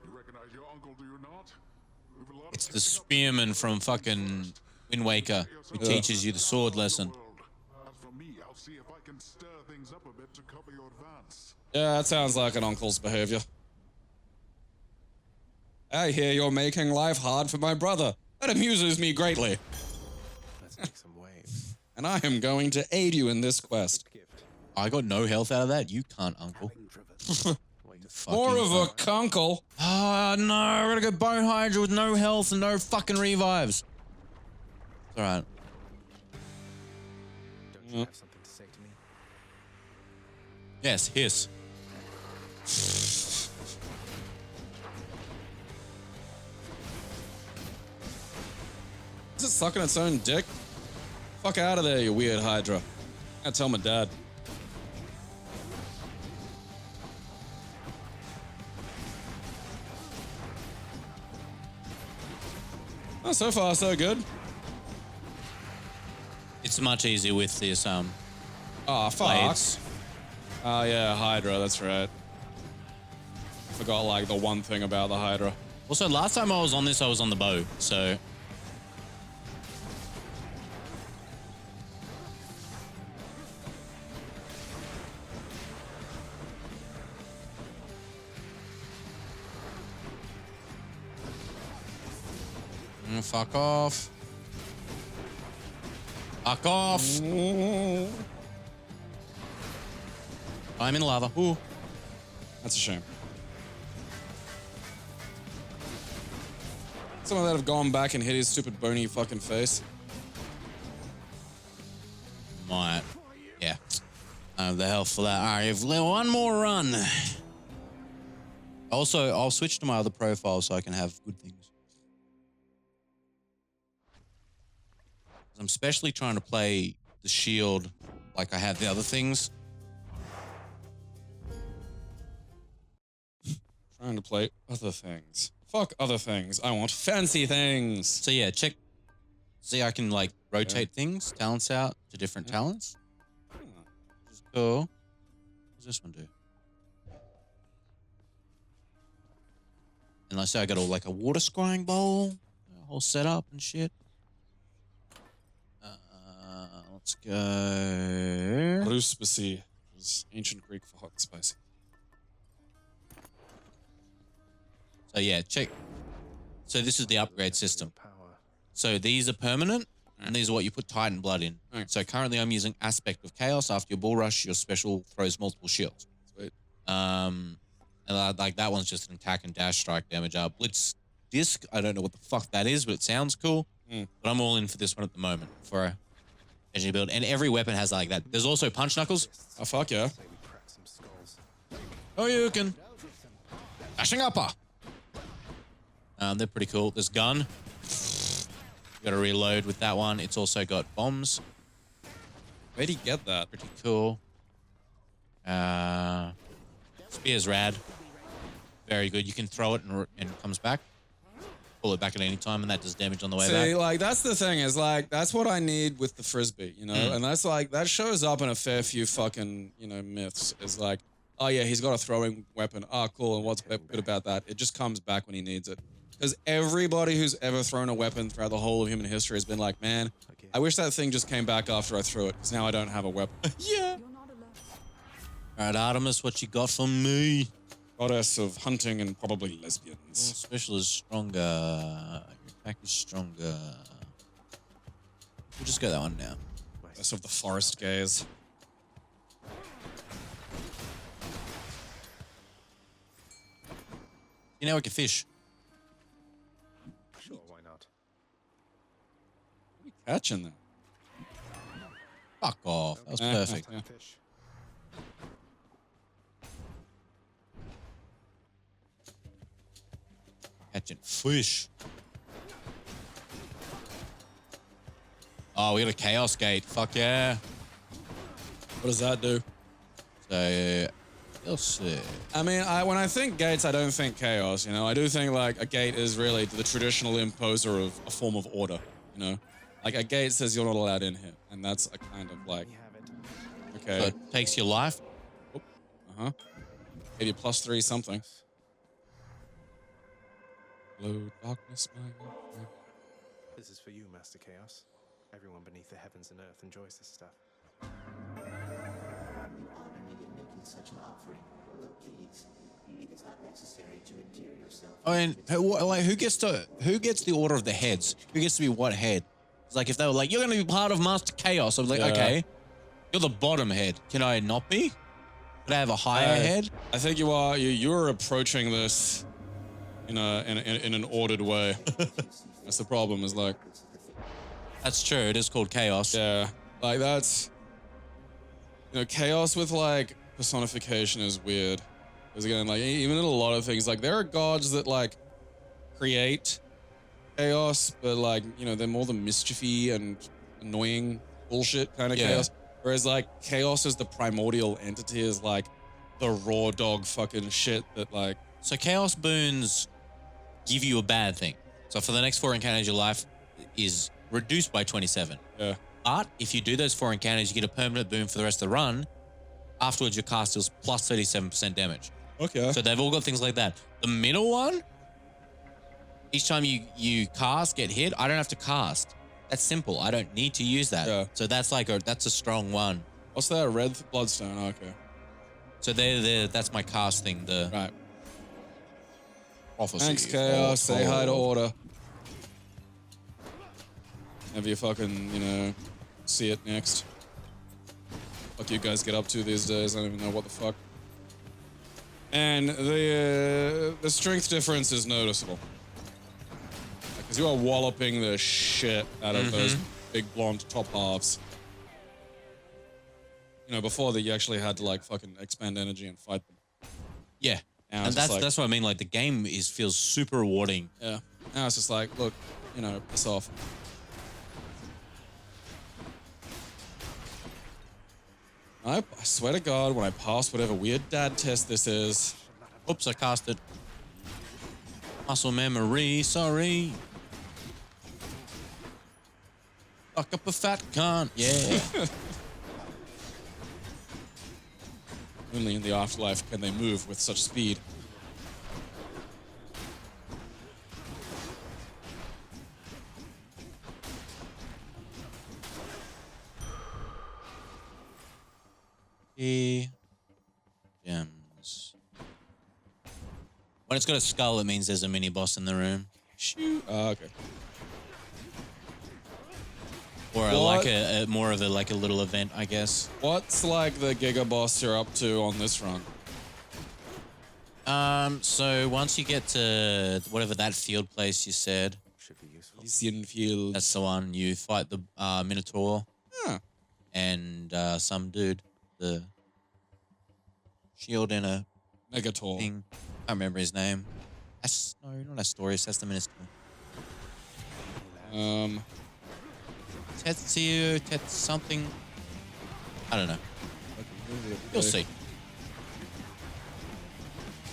You recognize your uncle, do you not? We've a lot It's of the spearman from fucking Wind Waker who teaches you the sword lesson. As for me, I'll see if I can stir things up a bit to cover your advance. Yeah, that sounds like an uncle's behavior. I hear you're making life hard for my brother. That amuses me greatly. Let's make some waves. And I am going to aid you in this quest. I got no health out of that. You can't, uncle. More of a cunkle. Oh, no. I gotta go Bone Hydra with no health and no fucking revives. It's alright. Don't you have something to say to me? Yes, hiss. Is it sucking its own dick? Fuck out of there, you weird Hydra. I tell my dad. Oh, so far, so good. It's much easier with this, Oh, fuck. blades. Oh, yeah, Hydra, that's right. I forgot, like, the one thing about the Hydra. Also, last time I was on this, I was on the bow, so... Fuck off. Fuck off. I'm in lava. Ooh. That's a shame. Some of that have gone back and hit his stupid bony fucking face. Might. Yeah. The hell for that. All right, if one more run. Also, I'll switch to my other profile so I can have good things. I'm especially trying to play the shield like I have the other things. Trying to play other things. Fuck other things. I want fancy things. So yeah, check. See, I can like rotate things, talents out to different talents. Which is cool. What does this one do? And I say I got all like a water scrying bowl, a whole setup and shit. Let's go. Ruspisi is ancient Greek for hot and spicy. So yeah, check. So this is the upgrade system. So these are permanent, and these are what you put Titan Blood in. So currently I'm using Aspect of Chaos. After your Bull Rush, your special throws multiple shields. Sweet. And like that one's just an attack and dash strike damage. Blitz Disc, I don't know what the fuck that is, but it sounds cool. But I'm all in for this one at the moment for a energy build. And every weapon has like that. There's also Punch Knuckles. Oh, fuck yeah. Oh, you can. Dashing Upper. They're pretty cool. There's Gun. You gotta reload with that one. It's also got bombs. Where'd he get that? Pretty cool. Spear's rad. Very good. You can throw it and it comes back. Pull it back at any time, and that does damage on the way back. See, like, that's the thing, is like, that's what I need with the Frisbee, you know? And that's like, that shows up in a fair few fucking, you know, myths. Is like, oh yeah, he's got a throwing weapon. Ah, cool, and what's good about that? It just comes back when he needs it. Because everybody who's ever thrown a weapon throughout the whole of human history has been like, man, I wish that thing just came back after I threw it, because now I don't have a weapon. Yeah. All right, Artemis, what you got for me? Goddess of hunting and probably lesbians. Special is stronger. Your attack is stronger. We'll just go that one now. Goddess of the forest gaze. You know, we can fish. Sure, why not? What are we catching there? Fuck off. That was perfect. Fish. Catching fish. Oh, we got a Chaos Gate. Fuck yeah. What does that do? So, you'll see. I mean, when I think gates, I don't think chaos, you know? I do think, like, a gate is really the traditional imposer of a form of order, you know? Like, a gate says you're not allowed in here, and that's a kind of, like, okay. So it takes your life. Uh-huh. Get you +3 something. Hello, darkness, my old friend. This is for you, Master Chaos. Everyone beneath the heavens and earth enjoys this stuff. I mean, who gets the order of the heads? Who gets to be what head? It's like if they were like, you're going to be part of Master Chaos. I'm like, okay, you're the bottom head. Can I not be? Could I have a higher head? I think you are. You're approaching this in an ordered way. That's the problem. Is like, that's true. It is called chaos. Yeah, like that's, you know, chaos with like personification is weird. Because again, like even in a lot of things, like there are gods that like create chaos, but like, you know, they're more the mischiefy and annoying bullshit kind of chaos. Whereas like chaos as the primordial entity is like the raw dog fucking shit that like. So chaos boons give you a bad thing. So for the next 4 encounters, your life is reduced by 27. Yeah. But if you do those 4 encounters, you get a permanent boon for the rest of the run. Afterwards, your cast deals plus 37% damage. Okay. So they've all got things like that. The middle one, each time you cast, get hit, I don't have to cast. That's simple. I don't need to use that. Yeah. So that's like that's a strong one. What's that? Red bloodstone. Okay. So that's my cast thing. The right. Prophecy. Thanks, chaos. Say hi to order. Have you fucking, you know, see it next. What you guys get up to these days? I don't even know what the fuck. And the strength difference is noticeable. Because you are walloping the shit out of those big blonde top halves. You know, before that you actually had to like fucking expend energy and fight them. Yeah. Now And it's just that's what I mean. Like the game feels super rewarding. Yeah. Now it's just like, look, you know, piss off. I swear to God, when I pass whatever weird dad test this is. Oops, I cast it. Muscle memory, sorry. Fuck up a fat cunt, yeah. Only in the afterlife can they move with such speed. Gems. When it's got a skull, it means there's a mini boss in the room. Shoot. Okay. Or like a more of a like a little event, I guess. What's like the Giga boss you're up to on this run? So once you get to whatever that field place you said, Should be useful. Elysian Field. that's the one. You fight the Minotaur Huh. and some dude, the shield in a Megator. thing. I can't remember his name. No, not Astorius. That's the Minister. Tetsuo, something. I don't know. You'll see.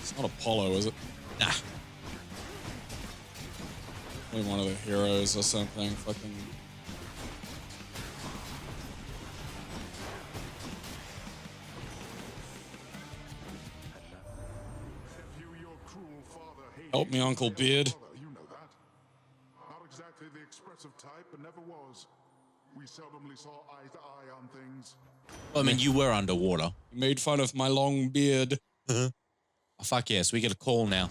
It's not Apollo, is it? Nah. Maybe one of the heroes or something. Fucking. Help me, Uncle Beard. You know that. Not exactly the expressive type, but never was. We seldomly saw eye to eye on things. Well, I mean, you were underwater. You made fun of my long beard. Oh, fuck yes, we get a call now.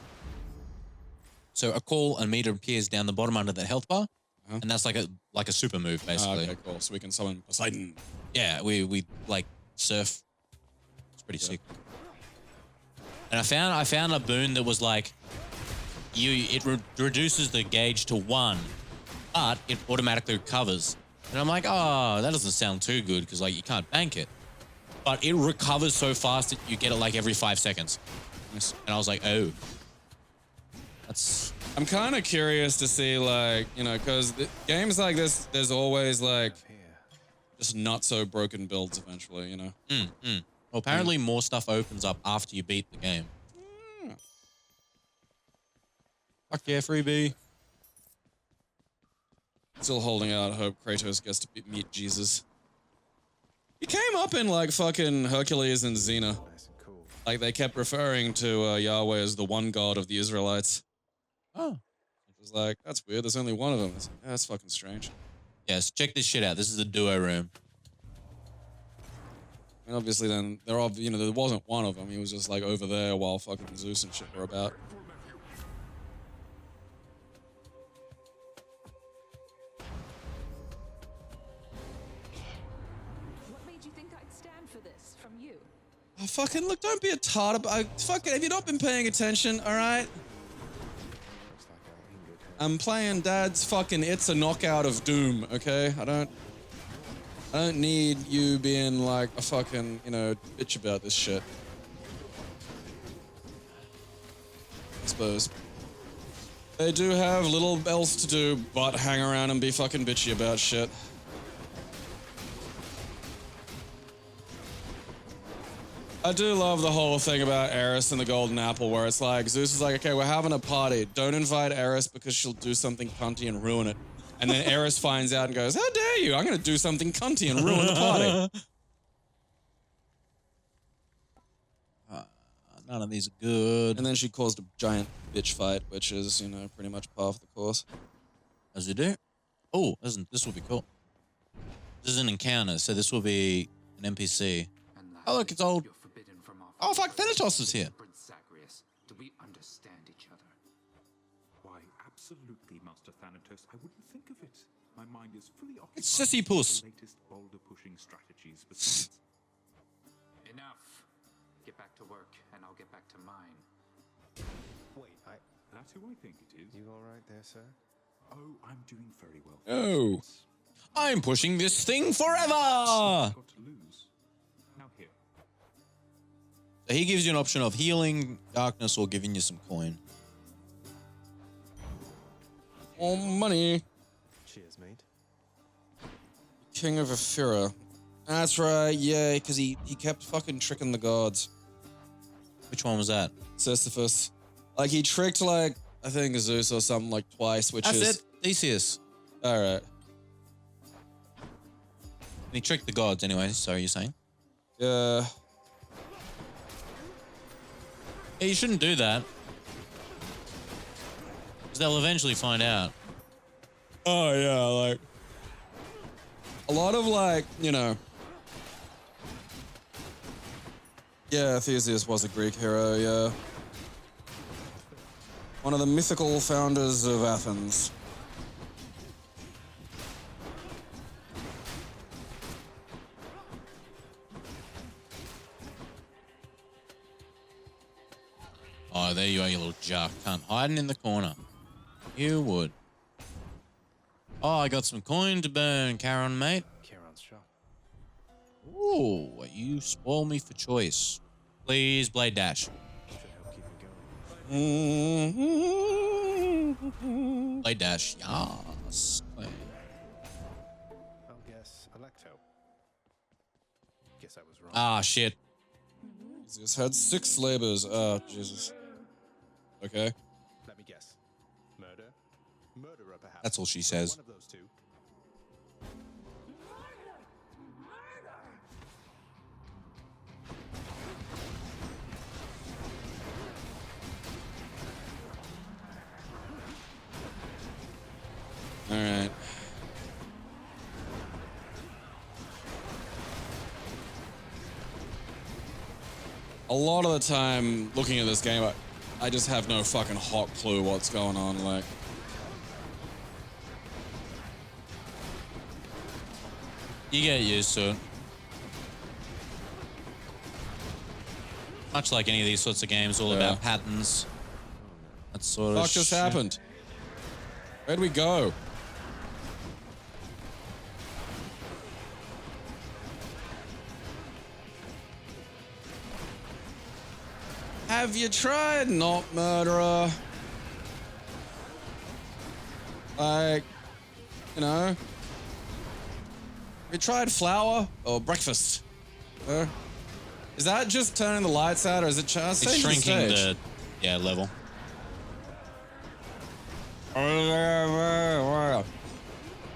So a call and meter appears down the bottom under that health bar, and that's like a super move basically. Okay, cool. So we can summon Poseidon. Yeah, we like surf. It's pretty sick. And I found a boon that was like, it reduces the gauge to 1, but it automatically recovers. And I'm like, oh, that doesn't sound too good because like you can't bank it, but it recovers so fast that you get it like every 5 seconds. And I was like, oh, that's. I'm kind of curious to see, like, you know, because games like this, there's always like just not so broken builds eventually, you know. Well, apparently more stuff opens up after you beat the game. Fuck yeah, freebie. Still holding out hope Kratos gets to meet Jesus. He came up in like fucking Hercules and Xena. Like they kept referring to Yahweh as the one God of the Israelites. Oh. It was like, that's weird, there's only one of them. It's like, that's fucking strange. Yes, check this shit out. This is the duo room. And obviously then, there wasn't one of them. He was just like over there while fucking Zeus and shit were about. What made you think I'd stand for this from you? Oh, fucking look, don't be a tart. Fucking, have you not been paying attention, alright? I'm playing Dad's fucking It's a Knockout of Doom, okay? I don't need you being like a fucking, you know, bitch about this shit. I suppose. They do have little else to do but hang around and be fucking bitchy about shit. I do love the whole thing about Eris and the Golden Apple where it's like, Zeus is like, okay, we're having a party. Don't invite Eris because she'll do something cunty and ruin it. And then Eris finds out and goes, how dare you? I'm going to do something cunty and ruin the party. None of these are good. And then she caused a giant bitch fight, which is, you know, pretty much par for the course. As you do. Oh, this will be cool. This is an encounter, so this will be an NPC. Oh, look, it's old. Oh, fuck, Thanatos is here. Do we understand each other? Why, absolutely, Master Thanatos. I wouldn't think of it. My mind is fully occupied It's Sissy Puss. with the latest boulder pushing strategies besides. Enough. Get back to work, and I'll get back to mine. Wait, That's who I think it is. You all right there, sir? Oh, I'm doing very well. Oh. I'm pushing this thing forever! Got to lose. Now here. So he gives you an option of healing, darkness, or giving you some coin. Oh, money. Cheers, mate. King of Ephira. That's right, yeah, because he kept fucking tricking the gods. Which one was that? Sisyphus. Like, he tricked, like, I think Zeus or something, like, twice, which That's is... it. Theseus. Alright. And he tricked the gods anyway, so you're saying? Yeah. Yeah, you shouldn't do that. Because they'll eventually find out. Oh, yeah, like... A lot of, like, you know... Yeah, Theseus was a Greek hero, yeah. One of the mythical founders of Athens. Oh, there you are, you little jock cunt. Hiding in the corner. You would. Oh, I got some coin to burn, Charon, mate. Charon's shop. Ooh, you spoil me for choice. Please, Blade Dash. Should help keep it going. Blade Dash, yes. I'll guess Electo. Guess I was wrong. Ah, shit. Theseus had 6 labors. Oh, Jesus. Okay. Let me guess. Murder? Murderer, perhaps. That's all she says. One of those two. All right. A lot of the time, looking at this game, I just have no fucking hot clue what's going on. Like, You get used to it. Much like any of these sorts of games, all about patterns. That sort of fuck just shit. happened? Where'd we go? Have you tried not murderer? Like, you know, have you tried flour or breakfast? Is that just turning the lights out, or is it It's shrinking the level.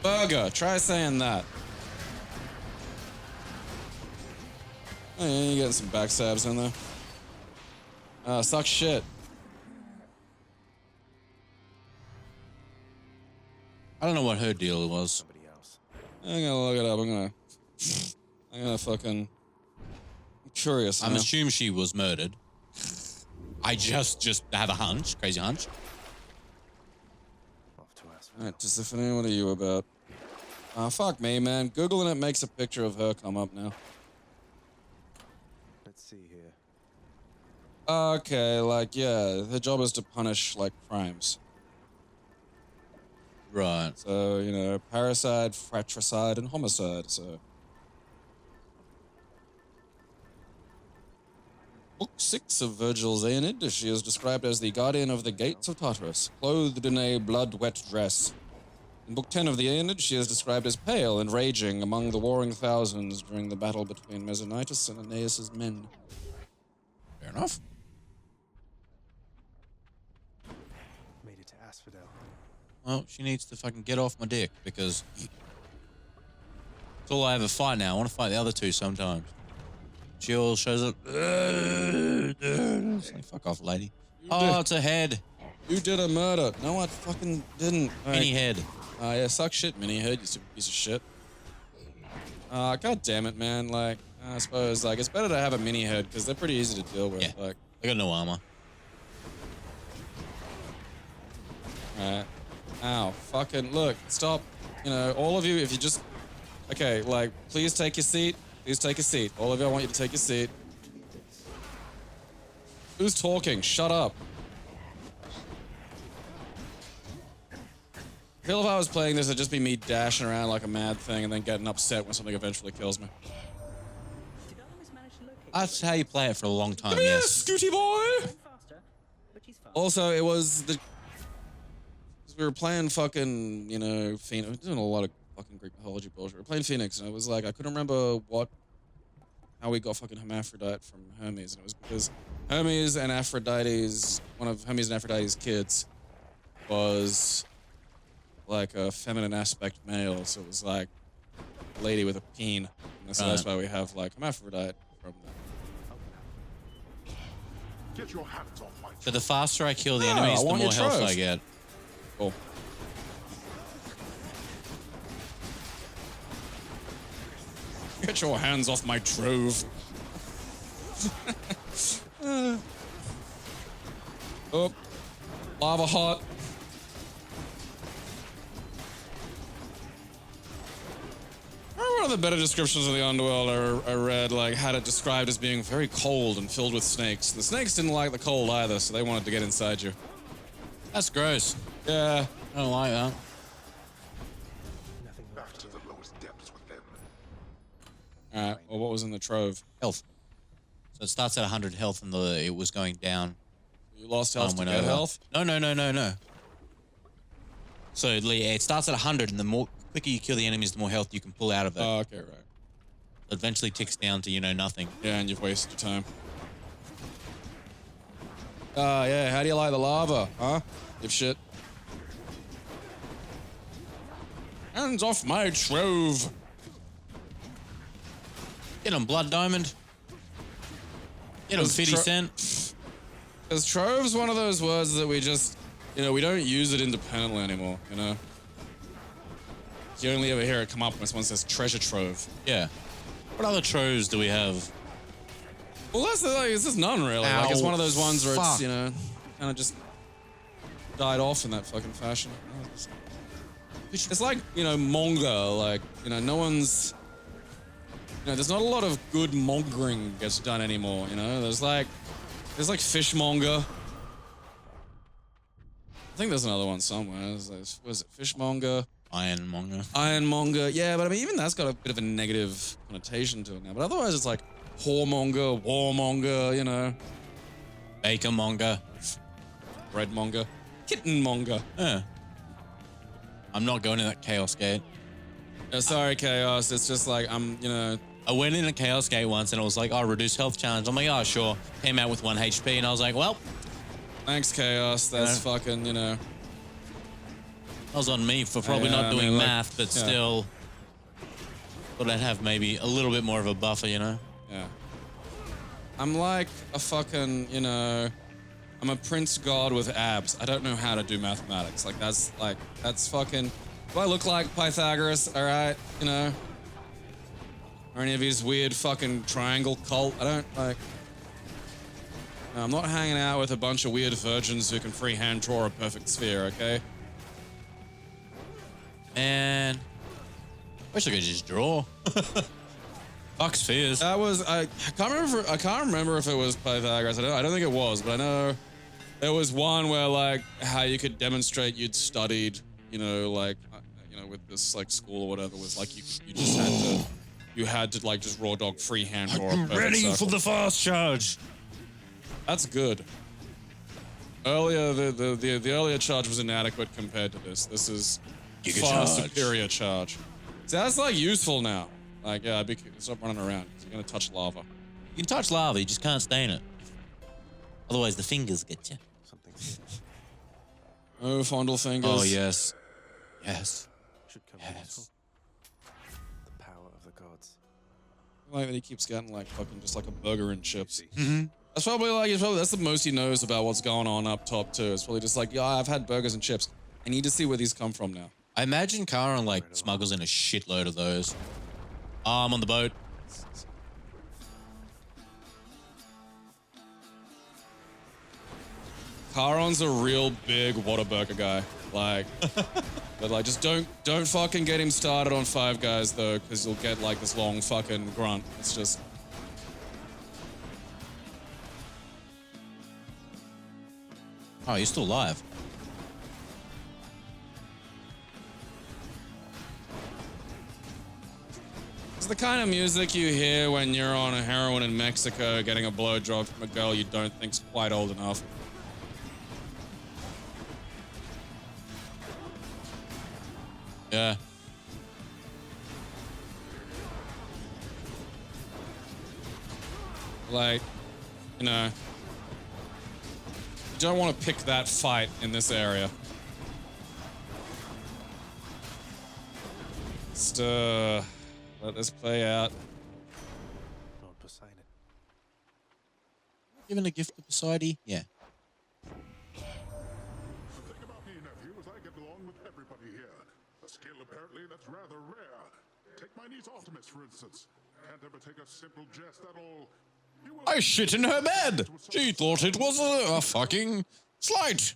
Burger. Try saying that. Oh, yeah, you getting some backstabs in there. Suck shit. I don't know what her deal was. Somebody else. I'm gonna look it up. I'm gonna fucking. I'm curious. I'm now. assuming she was murdered. I just have a hunch, crazy hunch. Off to ask. Alright, Josephine, what are you about? Fuck me, man. Googling it makes a picture of her come up now. Let's see here. Okay, like, yeah, her job is to punish, like, crimes. Right. So, you know, parricide, fratricide, and homicide, so. Book 6 of Virgil's Aeneid, she is described as the guardian of the gates of Tartarus, clothed in a blood-wet dress. In Book 10 of the Aeneid, she is described as pale and raging among the warring thousands during the battle between Mesonitis and Aeneas's men. Fair enough. Made it to Asphodel. Well, she needs to fucking get off my dick because it's all I ever fight now. I want to fight the other two sometimes. She all shows up. It's like, fuck off, lady. Oh, it's a head. You did a murder. No, I fucking didn't. Mini head. Yeah, suck shit, mini head, you stupid piece of shit. God damn it, man. Like, I suppose, like, it's better to have a mini head because they're pretty easy to deal with. Yeah. Like, I got no armor. alright. Ow, fucking, look, stop. you know, all of you, if you just, okay, like, please take your seat. Please take a seat. All of you, I want you to take your seat. Who's talking? Shut up. I feel if I was playing this, it'd just be me dashing around like a mad thing and then getting upset when something eventually kills me. That's how you play it for a long time, Come here, yes. Scooty boy! Also, it was the... We were playing fucking, you know, Phoenix. We're doing a lot of fucking Greek mythology bullshit. We were playing Phoenix, and it was like, I couldn't remember how we got fucking hermaphrodite from Hermes, and it was because Hermes and Aphrodite's, one of Hermes and Aphrodite's kids was like a feminine aspect male, so it was like a lady with a peen. And so that's why we have like hermaphrodite from that. Get your hands off my So the faster I kill the enemies, the more health I get. Cool. Get your hands off my trove. Oh, lava hot. One of the better descriptions of the underworld I read, like, had it described as being very cold and filled with snakes. The snakes didn't like the cold either, so they wanted to get inside you. That's gross. Yeah. I don't like that. back to the lowest depths within. Alright, well, what was in the trove? Health. So it starts at 100 health and it was going down. You lost health to get health? No. So it starts at 100 and the more quicker you kill the enemies, the more health you can pull out of it. Oh, okay, right. It eventually ticks down to, you know, nothing. Yeah, and you've wasted your time. Yeah, how do you like the lava, huh? Dipshit. Hands off my trove. Get him, Blood Diamond. Get him, 50 Cent. Because trove's one of those words that we just, you know, we don't use it independently anymore, you know? You only ever hear it come up when someone says treasure trove. Yeah. What other troves do we have? Well, that's the thing, it's just none really. Ow, like, it's one of those ones where fuck. it's, you know, kind of just died off in that fucking fashion. It's like, you know, manga, like, you know, no one's, you know, there's not a lot of good mongering gets done anymore, you know? There's like fishmonger. I think there's another one somewhere. Was it fishmonger? Ironmonger. Ironmonger, yeah, but I mean, even that's got a bit of a negative connotation to it now. But otherwise, it's like whoremonger, warmonger, you know. Bakermonger. Breadmonger. Kittenmonger. Yeah. I'm not going in that Chaos Gate. Sorry, Chaos. It's just like, you know. I went in a Chaos Gate once and it was like, oh, reduce health challenge. I'm like, oh, sure. Came out with 1 HP and I was like, well. Thanks, Chaos. That's fucking, you know. That was on me for probably not doing math, but still. Thought I'd have maybe a little bit more of a buffer, you know? Yeah. I'm like a fucking, you know, I'm a prince god with abs. I don't know how to do mathematics. Like, that's fucking, do I look like Pythagoras, all right, you know? Or any of his weird fucking triangle cult? I don't, like, no, I'm not hanging out with a bunch of weird virgins who can freehand draw a perfect sphere, okay? Man. Wish I could just draw. Fuck spheres. That was, I can't remember if it was Pythagoras. I don't think it was, but I know there was one where, like, how you could demonstrate you'd studied, you know, like, you know, with this, like, school or whatever, was like you had to like just raw dog freehand draw a perfect Ready circle. for the fast charge. That's good. Earlier, the earlier charge was inadequate compared to this. This is Giga far charge. superior charge. So that's like useful now. Like, yeah, stop running around. You're gonna touch lava. You can touch lava, you just can't stain it. Otherwise, the fingers get you. Oh, fondle fingers. Oh, yes. Yes. Should come Yes. the power of the gods. I like that he keeps getting like fucking just like a burger and chips. Mm-hmm. That's probably like, that's the most he knows about what's going on up top too. It's probably just like, yeah, I've had burgers and chips. I need to see where these come from now. I imagine Charon like smuggles in a shitload of those. Oh, I'm on the boat. Charon's a real big Whataburger guy. Like, but like, just don't fucking get him started on Five Guys though, because you'll get like this long fucking grunt. It's just. Oh, you're still alive. It's the kind of music you hear when you're on a heroin in Mexico getting a blowjob from a girl you don't think's quite old enough. Yeah. Like, you know, you don't want to pick that fight in this area. Just, let this play out. Lord Poseidon. Given a gift to Poseidon? Yeah. The thing about me, nephew, is I get along with everybody here. A skill apparently that's rather rare. Take my niece Artemis, for instance. Can't ever take a simple jest at all. I shit in her bed. She thought it was a fucking slight.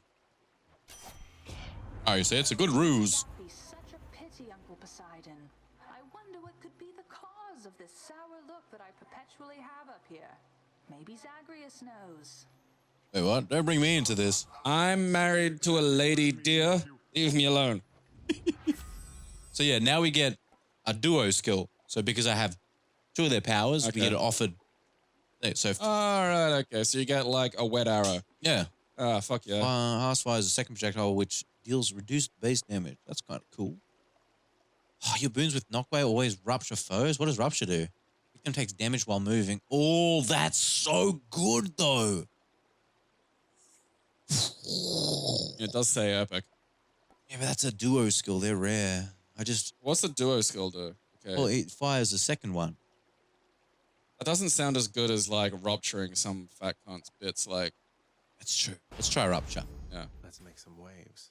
Oh, you say it's a good ruse. That'd be such a pity, Uncle Poseidon. I wonder what could be the cause of this sour look that I perpetually have up here. Maybe Zagreus knows. Wait, what? Don't bring me into this. I'm married to a lady, dear. Leave me alone. So yeah, now we get a duo skill. So because I have two of their powers, we get it offered. So all right, okay. So you get like a wet arrow. Yeah. Ah, fuck yeah. Hearth fires a second projectile which deals reduced base damage. That's kind of cool. Oh, your boons with knockaway always rupture foes. What does rupture do? Victim takes damage while moving. Oh, that's so good though. It does say epic. Yeah, but that's a duo skill. They're rare. What's the duo skill do? Okay. Well, it fires the second one. That doesn't sound as good as like rupturing some fat cunt's bits. Like, that's true. Let's try rupture. Yeah. Let's make some waves.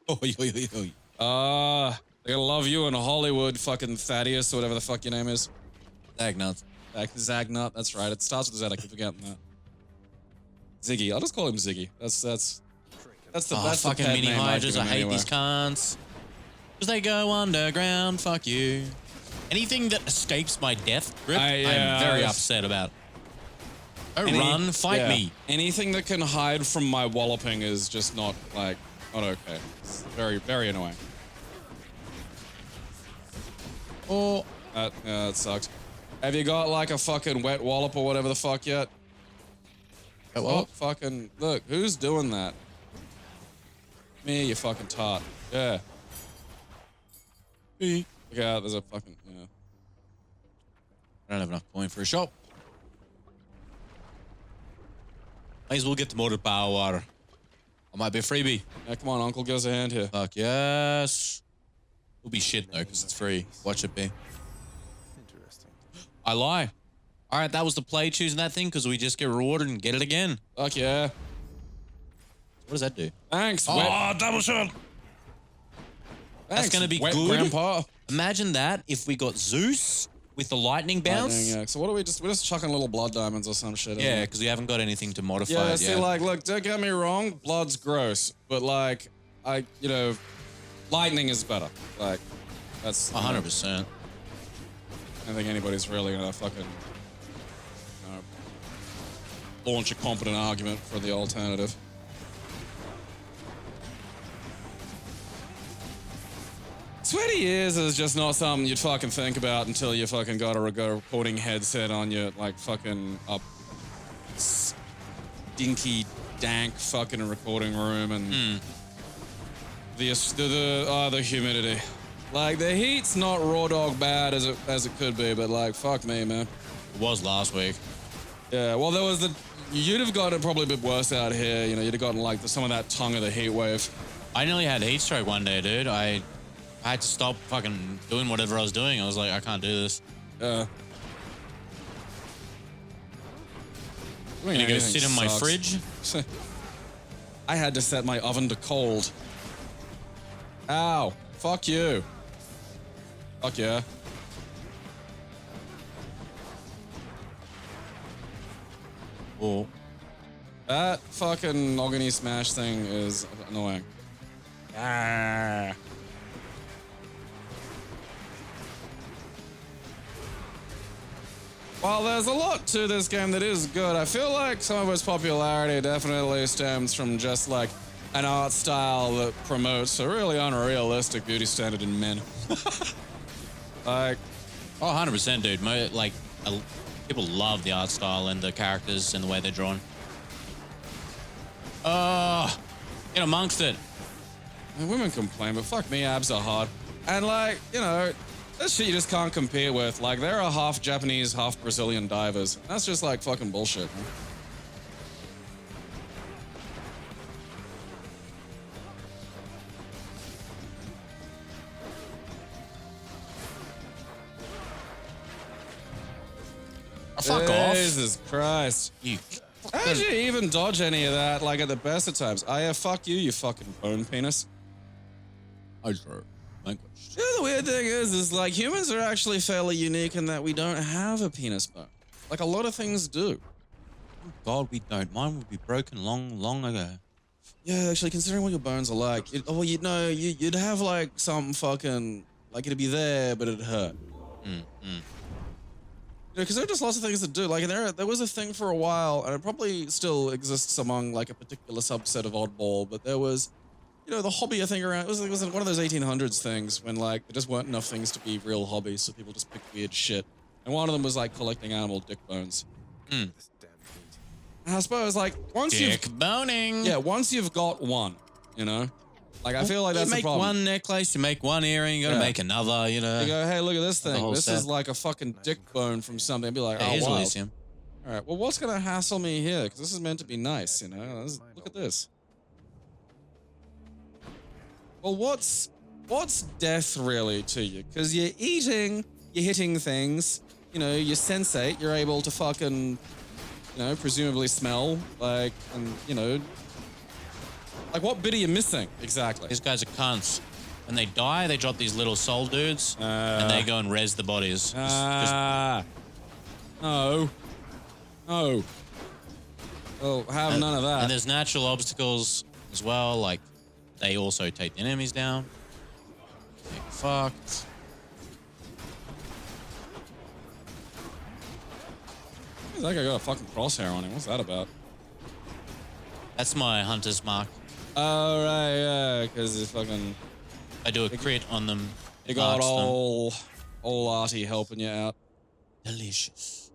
Oh, they gotta love you in Hollywood, fucking Thaddeus or whatever the fuck your name is. Zagnut. Zagnut. That's right. It starts with a Z. I keep forgetting that. Ziggy. I'll just call him Ziggy. That's the best fucking pet mini name I'd hydras. give I him hate anyway. these cunts. Because they go underground. Fuck you. Anything that escapes my death grip, I'm very upset about. Run, fight me. Anything that can hide from my walloping is just not okay. It's very, very annoying. Oh. That sucks. Have you got like a fucking wet wallop or whatever the fuck yet? Wallop? Fucking, look, who's doing that? Me, you fucking tart. Yeah. Me. Look out, there's a fucking, yeah. I don't have enough coin for a shop. Might as well get the motor power. I might be a freebie. Yeah, come on, Uncle, give us a hand here. Fuck yes. It'll be shit though, because it's free. Watch it be. Interesting. I lie. All right, that was the play choosing that thing, because we just get rewarded and get it again. Fuck yeah. What does that do? Thanks. Oh, double shot. That's going to be wet good. Grandpa. Imagine that if we got Zeus with the lightning bounce. Lightning, yeah. So what are we just? We're just chucking little blood diamonds or some shit. Yeah, because we haven't got anything to modify Yeah, it see, yet. like, look, don't get me wrong, blood's gross, but like, lightning is better. Like, that's 100%. I don't think anybody's really gonna fucking launch a competent argument for the alternative. Sweaty ears is just not something you'd fucking think about until you fucking got a recording headset on your like fucking up stinky dank fucking recording room and the humidity. Like the heat's not raw dog bad as it could be, but like fuck me, man. It was last week. Yeah, well there was you'd have got it probably a bit worse out here. You know, you'd have gotten like some of that tongue of the heat wave. I nearly had heat stroke one day, dude. I had to stop fucking doing whatever I was doing. I was like, I can't do this. Yeah. I'm gonna go sit in my fridge. I had to set my oven to cold. Ow. Fuck you. Fuck yeah. Oh. That fucking Ogany Smash thing is annoying. Ah. While there's a lot to this game that is good, I feel like some of its popularity definitely stems from just like an art style that promotes a really unrealistic beauty standard in men. Like, oh, 100%, dude. People love the art style and the characters and the way they're drawn. Get amongst it. Women complain, but fuck me, abs are hard. And like, you know, this shit you just can't compete with. Like, there are half Japanese, half Brazilian divers. That's just like fucking bullshit, man. Fuck off. Jesus Christ. How did you even dodge any of that, like, at the best of times? Yeah, fuck you, you fucking bone penis. I sure. Vanquished. You know, the weird thing is like, humans are actually fairly unique in that we don't have a penis bone. Like, a lot of things do. God, we don't. Mine would be broken long ago. Yeah, actually, considering what your bones are like, you'd have, like, some fucking, like, it'd be there, but it'd hurt. You know, because there are just lots of things to do. Like, there was a thing for a while, and it probably still exists among, like, a particular subset of oddball, but there was, you know, the hobby, I think, around, it was one of those 1800s things when, like, there just weren't enough things to be real hobbies, so people just picked weird shit. And one of them was, like, collecting animal dick bones. And I suppose, like, once you've got one, you know? Like, I feel like that's the problem. You make one necklace, you make one earring, you gotta make another, you know. You go, hey, look at this thing. This set. is like a fucking dick bone from something. I'd be like, Here's oh, wow. Elysium. All right, well, what's gonna hassle me here? Because this is meant to be nice, you know? Look at this. Well, what's death really to you? Because you're eating, you're hitting things, you know, you sensate, you're able to fucking, you know, presumably smell, like, and, you know, like, what bit are you missing, exactly? These guys are cunts. When they die, they drop these little soul dudes, and they go and res the bodies. No. No. Well, have none of that. And there's natural obstacles as well, like, they also take the enemies down. Get fucked. That guy got a fucking crosshair on him. What's that about? That's my hunter's mark. Oh, right, yeah, because it's fucking... I do a crit on them. You got all arty helping you out. Delicious.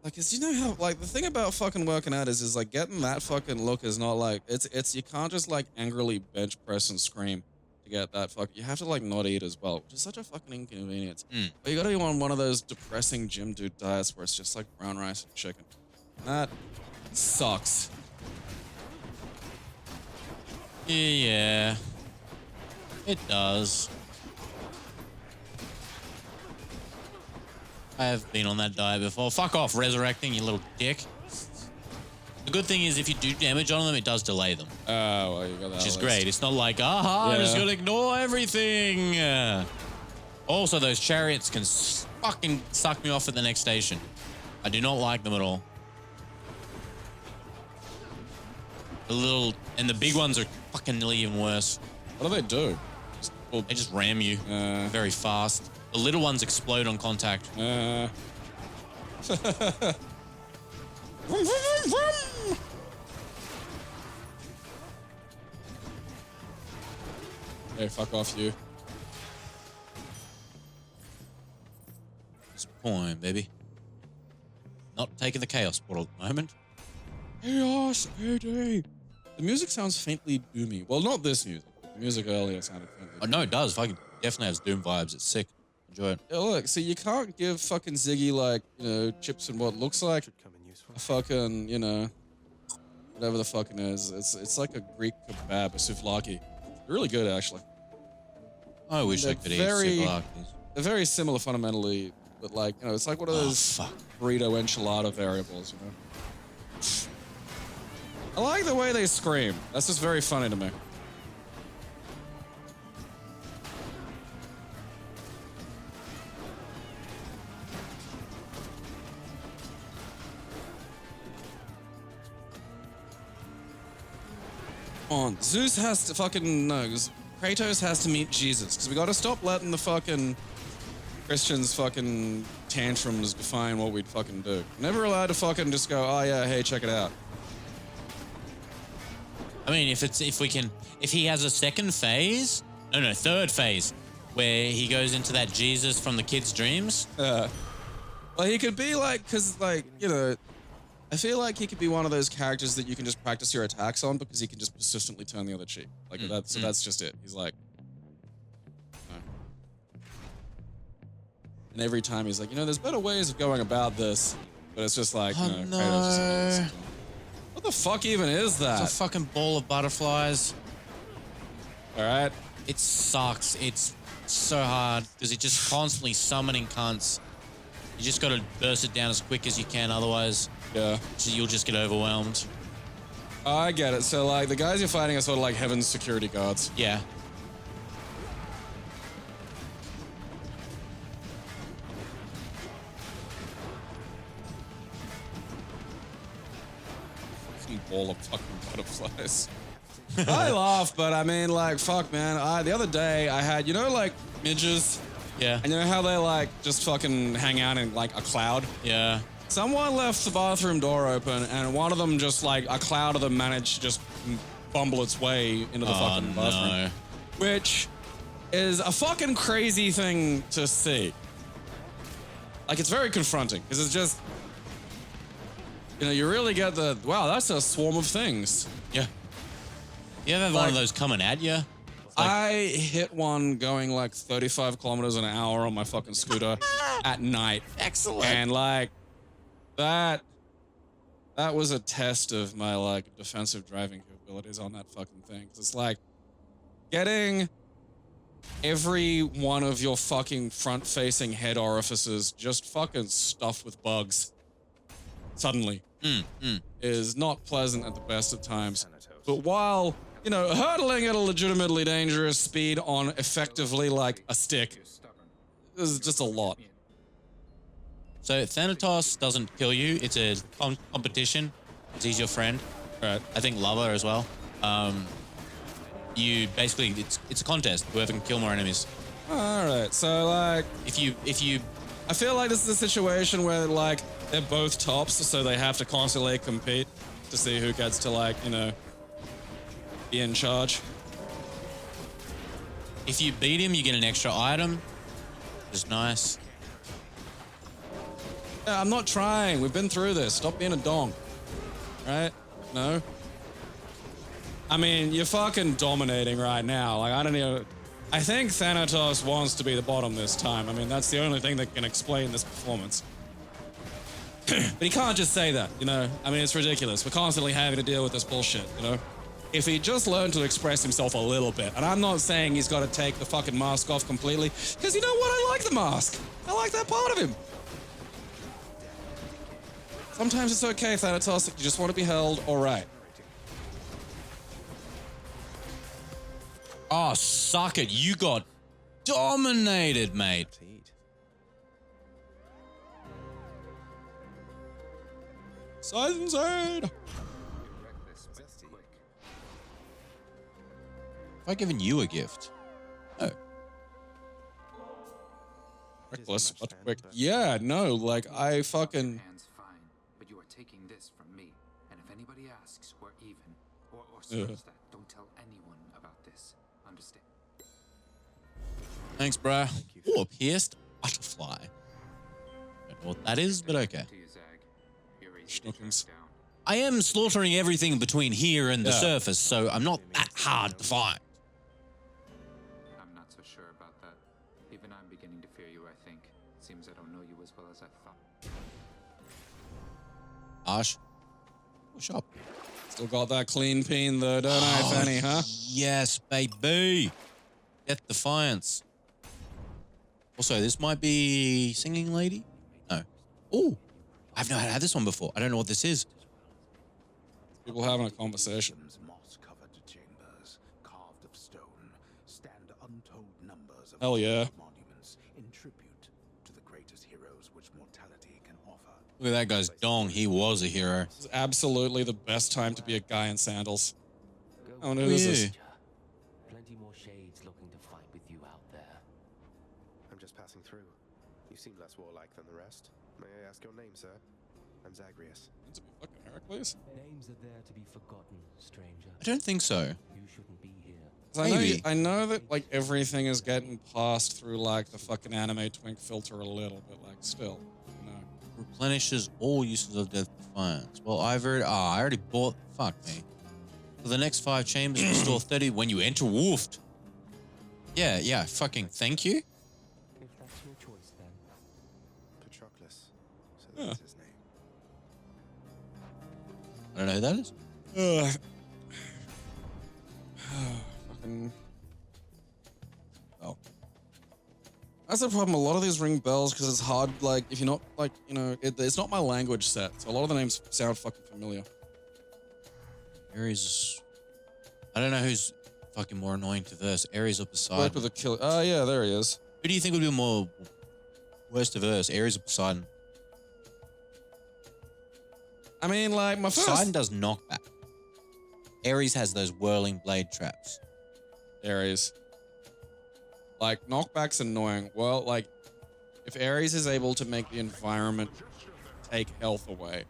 Like, cause you know how, like, the thing about fucking working out is like, getting that fucking look is not like, it's, you can't just, like, angrily bench press and scream to get that fuck. You have to, like, not eat as well, which is such a fucking inconvenience. But you gotta be on one of those depressing gym dude diets where it's just, like, brown rice and chicken. That sucks. Yeah. It does. I have been on that diet before. Fuck off, resurrecting, you little dick. The good thing is if you do damage on them, it does delay them. Oh, well, you got that. Which is great. It's not like, I'm just gonna ignore everything. Also, those chariots can fucking suck me off at the next station. I do not like them at all. And the big ones are fucking even worse. What do they do? They just ram you very fast. The little ones explode on contact. Hey, fuck off, you. It's point, baby. Not taking the chaos portal at the moment. Chaos AD. The music sounds faintly doomy. Well, not this music. The music earlier sounded faintly doomy. Oh, no, it does. Fucking definitely has Doom vibes. It's sick. Enjoy it. Yeah, look, see, you can't give fucking Ziggy, like, you know, chips and what looks like a fucking, you know, whatever the fucking is. It's like a Greek kebab, a souvlaki. Really good, actually. I wish I could eat souvlaki. They're very similar fundamentally, but, like, you know, it's like one of those burrito enchilada variables, you know? I like the way they scream. That's just very funny to me. on. Zeus has to fucking knows. Kratos has to meet Jesus because we got to stop letting the fucking Christians fucking tantrums define what we'd fucking do. Never allowed to fucking just go, oh yeah, hey, check it out. I mean, if he has a second phase, third phase, where he goes into that Jesus from the kid's dreams. Well, he could be like, because like, you know, I feel like he could be one of those characters that you can just practice your attacks on because he can just persistently turn the other cheek. Like that's just it. He's like, no. And every time he's like, you know, there's better ways of going about this, but it's just like, oh, you know, no. Kratos just what the fuck even is that? It's a fucking ball of butterflies. All right. It sucks. It's so hard because it's just constantly summoning cunts. You just got to burst it down as quick as you can, otherwise, you'll just get overwhelmed. I get it. So like the guys you're fighting are sort of like heaven's security guards. Yeah. Ball of fucking butterflies. I laugh, but I mean, like, fuck, man. The other day I had, you know, like midges. Yeah. And you know how they like just fucking hang out in like a cloud? Yeah. Someone left the bathroom door open, and one of them just like a cloud of them managed to just bumble its way into the fucking bathroom, no. which is a fucking crazy thing to see. Like, it's very confronting because it's just. You know, you really get the, wow, that's a swarm of things. Yeah. You ever have one of those coming at you? I hit one going like 35 kilometers an hour on my fucking scooter at night. Excellent. And like, that was a test of my like defensive driving capabilities on that fucking thing. It's like getting every one of your fucking front-facing head orifices just fucking stuffed with bugs suddenly. Is not pleasant at the best of times. But while, you know, hurtling at a legitimately dangerous speed on effectively like a stick is just a lot. So Thanatos doesn't kill you. It's a competition. He's your friend. Right. I think lover as well. You basically, it's a contest. Whoever can kill more enemies. All right. So like, if you, I feel like this is a situation where like they're both tops, so they have to constantly compete to see who gets to like, you know, be in charge. If you beat him, you get an extra item. Which is nice. Yeah, I'm not trying. We've been through this. Stop being a dong. Right? No? I mean, you're fucking dominating right now. Like, I don't know. I think Thanatos wants to be the bottom this time. I mean, that's the only thing that can explain this performance. But he can't just say that, you know? I mean, it's ridiculous. We're constantly having to deal with this bullshit, you know? If he just learned to express himself a little bit, and I'm not saying he's got to take the fucking mask off completely, because you know what? I like the mask. I like that part of him. Sometimes it's okay, Thanatos, if you just want to be held, all right. Oh, suck it. You got dominated, mate. Sizen's aid. Have I given you a gift? No. Reckless, but quick. Yeah, no, like, I fucking... Hands fine, but you are taking this from me. And if anybody asks, we're even. Or says that, don't tell anyone about this. Understand? Thanks, bruh. Oh, a pierced butterfly. Don't know what that is, but okay. Schnookings. I am slaughtering everything between here and the surface, so I'm not that hard to find. I'm not so sure about that. Even I'm beginning to fear you, I think. Seems I don't know you as well as I thought. Ash. Push up. Still got that clean peen though, don't I, Fanny, huh? Yes, baby. Death Defiance. Also, this might be Singing Lady? No. Oh, I've not had this one before. I don't know what this is. People having a conversation. Moss-covered chambers, carved of stone, stand untold numbers of Hell yeah. monuments in tribute to the greatest heroes which mortality can offer. Look at that guy's dong. He was a hero. This is absolutely the best time to be a guy in sandals. Go Oh, no, this is. Plenty more shades looking to fight with you out there. I'm just passing through. You seem less warlike than the rest. May I ask your name, sir? I'm Zagreus. It's a fucking Heracles. Names are there to be forgotten, stranger. I don't think so. You shouldn't be here. Maybe. I know that like everything is getting passed through like the fucking anime twink filter a little bit, like still, you know. Replenishes all uses of Death Defiance. Well, I already bought. Fuck me. For the next 5 chambers, restore 30 when you enter Woofed. Yeah. Fucking thank you. If that's your choice, then. Patroclus. So that's his name. I don't know who that is. Fucking. Oh. That's the problem. A lot of these ring bells because it's hard. Like if you're not like it's not my language set, so a lot of the names sound fucking familiar. Ares. I don't know who's fucking more annoying to verse. Ares or Poseidon. Work with a killer. Oh yeah, there he is. Who do you think would be more worse to verse? Ares or Poseidon? I mean, like my first. Poseidon does knockback. Ares has those whirling blade traps. Ares. Like knockback's annoying. Well, like if Ares is able to make the environment take health away.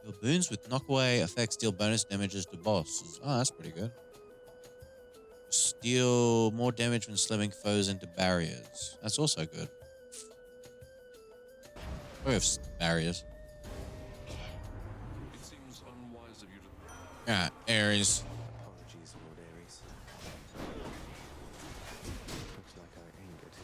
Your boons with knockaway effects deal bonus damages to bosses. Oh, that's pretty good. Deal more damage when slamming foes into barriers. That's also good. We have barriers. It seems unwise of you to... Alright, Ares. Apologies, Lord Ares. Looks like I angered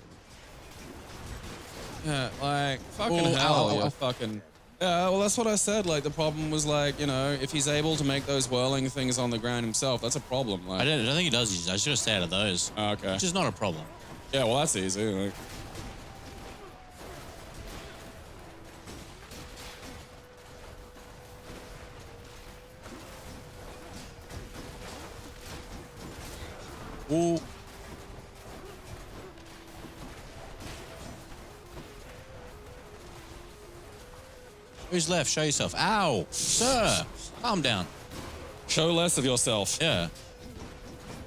him. Yeah, like fucking hell, yeah, fucking. Yeah, well, that's what I said. Like the problem was like, if he's able to make those whirling things on the ground himself, that's a problem. Like, I don't think he does. I should have stayed out of those. Oh, okay. Which is not a problem. Yeah, well, that's easy. Like. Ooh. Who's left? Show yourself. Ow! Sir! Calm down. Show less of yourself. Yeah.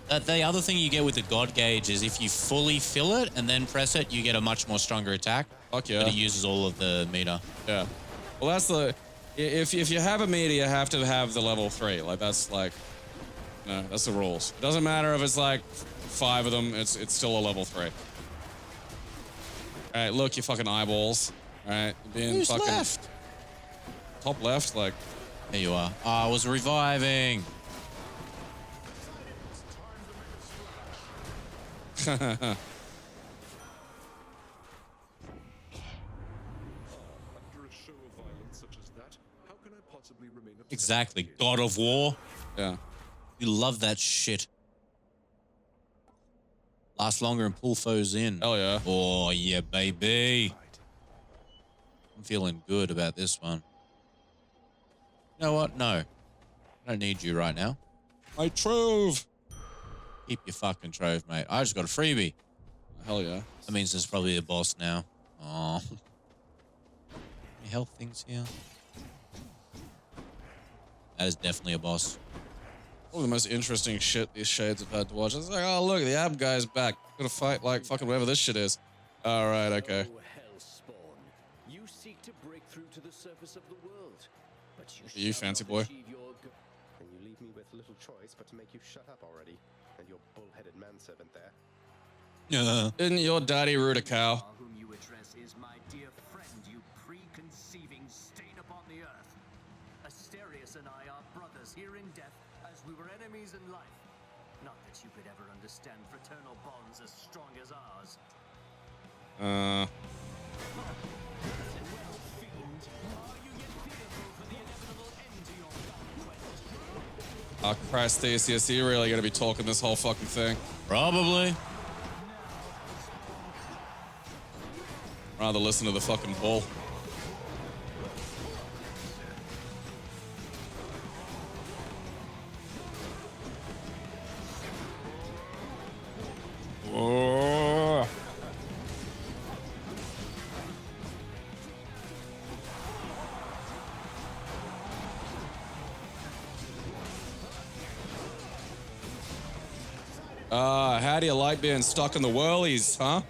The other thing you get with the God Gauge is if you fully fill it and then press it, you get a much more stronger attack. Fuck yeah. But it uses all of the meter. Yeah. Well, that's the... If you have a meter, you have to have the level 3. Like, that's like... No, that's the rules. It doesn't matter if it's like 5 of them, it's still a level 3. Alright, look, you fucking eyeballs. Alright, being Who's fucking... left? Top left, like... There you are. Oh, I was reviving. Exactly. God of War. Yeah. You love that shit. Last longer and pull foes in. Hell yeah. Oh, yeah, baby. I'm feeling good about this one. You know what? No. I don't need you right now. My trove. Keep your fucking trove, mate. I just got a freebie. Hell yeah. That means there's probably a boss now. Oh. Any health things here? That is definitely a boss. Probably the most interesting shit these shades have had to watch. It's like, oh, look, the ab guy's back. Gonna fight like fucking whatever this shit is. All right, okay. Oh, Hellspawn. You seek to break through to the surface of the world. But You fancy boy. And you leave me with little choice but to make you shut up already. And your bull-headed manservant there. Didn't your daddy root a cow? Whom you address is my dear friend, you preconceiving stain upon the earth. Asterius and I are brothers here in death, as we were enemies in life. Not that you could ever understand fraternal bonds as strong as ours. Oh, Christ, Theseus, you really gonna be talking this whole fucking thing? Probably. Rather listen to the fucking bull. Oh. How do you like being stuck in the whirlies, huh?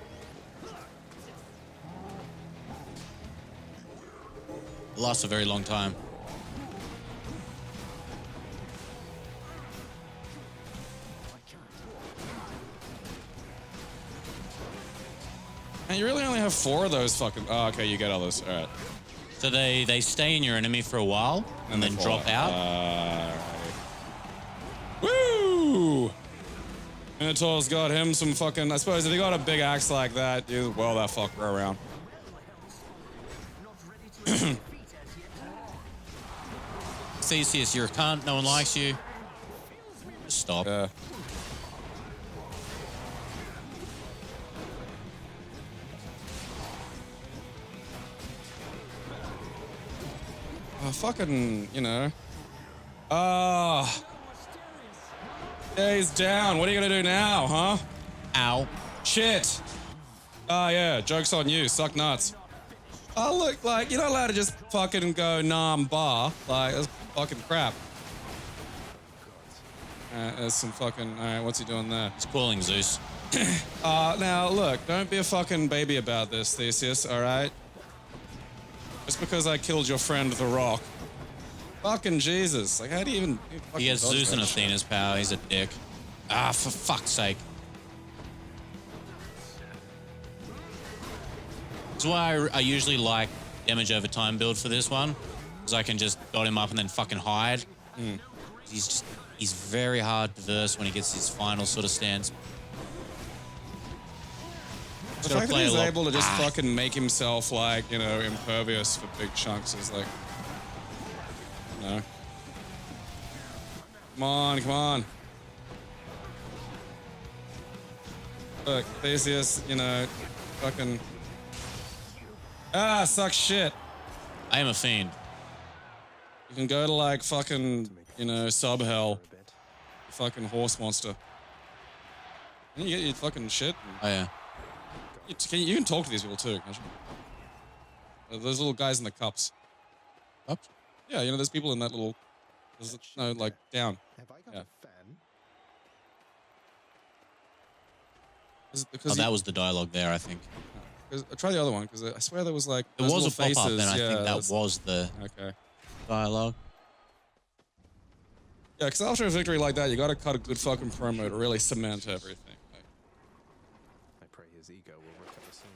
It lasts a very long time. And you really only have 4 of those fucking... Oh, okay, you get others. All right. So they stay in your enemy for a while and then drop out. Woo! Minotaur's got him some fucking... I suppose if you got a big axe like that, you well that fucker around. Theseus, you're a cunt. No one likes you. Just stop. Yeah. Fucking, you know. Yeah, he's down. What are you gonna do now, huh? Ow. Shit. Yeah, joke's on you. Suck nuts. Oh, look, like, you're not allowed to just fucking go bar. Like, that's fucking crap. There's some fucking... Alright, what's he doing there? He's calling Zeus. Now, look, don't be a fucking baby about this, Theseus, alright? Just because I killed your friend, The Rock. Fucking Jesus. Like, how do you even... He has Zeus and Athena's power. He's a dick. Ah, for fuck's sake. That's why I usually like damage over time build for this one. Because I can just dot him up and then fucking hide. He's very hard to verse when he gets his final sort of stance. The fact that he's able to just fucking make himself, like, you know, impervious for big chunks is like... No. Come on, come on. Look, Theseus, you know, fucking... suck shit. I am a fiend. You can go to, like, fucking, you know, sub-hell. Fucking horse monster. And you get your fucking shit. Oh, yeah. You can talk to these people too, can't you? Those little guys in the cups. Cups? Yeah, you know, there's people in that little... No, like, down. Have I got Yeah. a fan? That was the dialogue there, I think. Try the other one, because I swear there was, like... There was a pop-up, faces. and I think that was the dialogue. Yeah, because after a victory like that, you gotta cut a good fucking promo to really cement everything. I pray his ego will recover soon.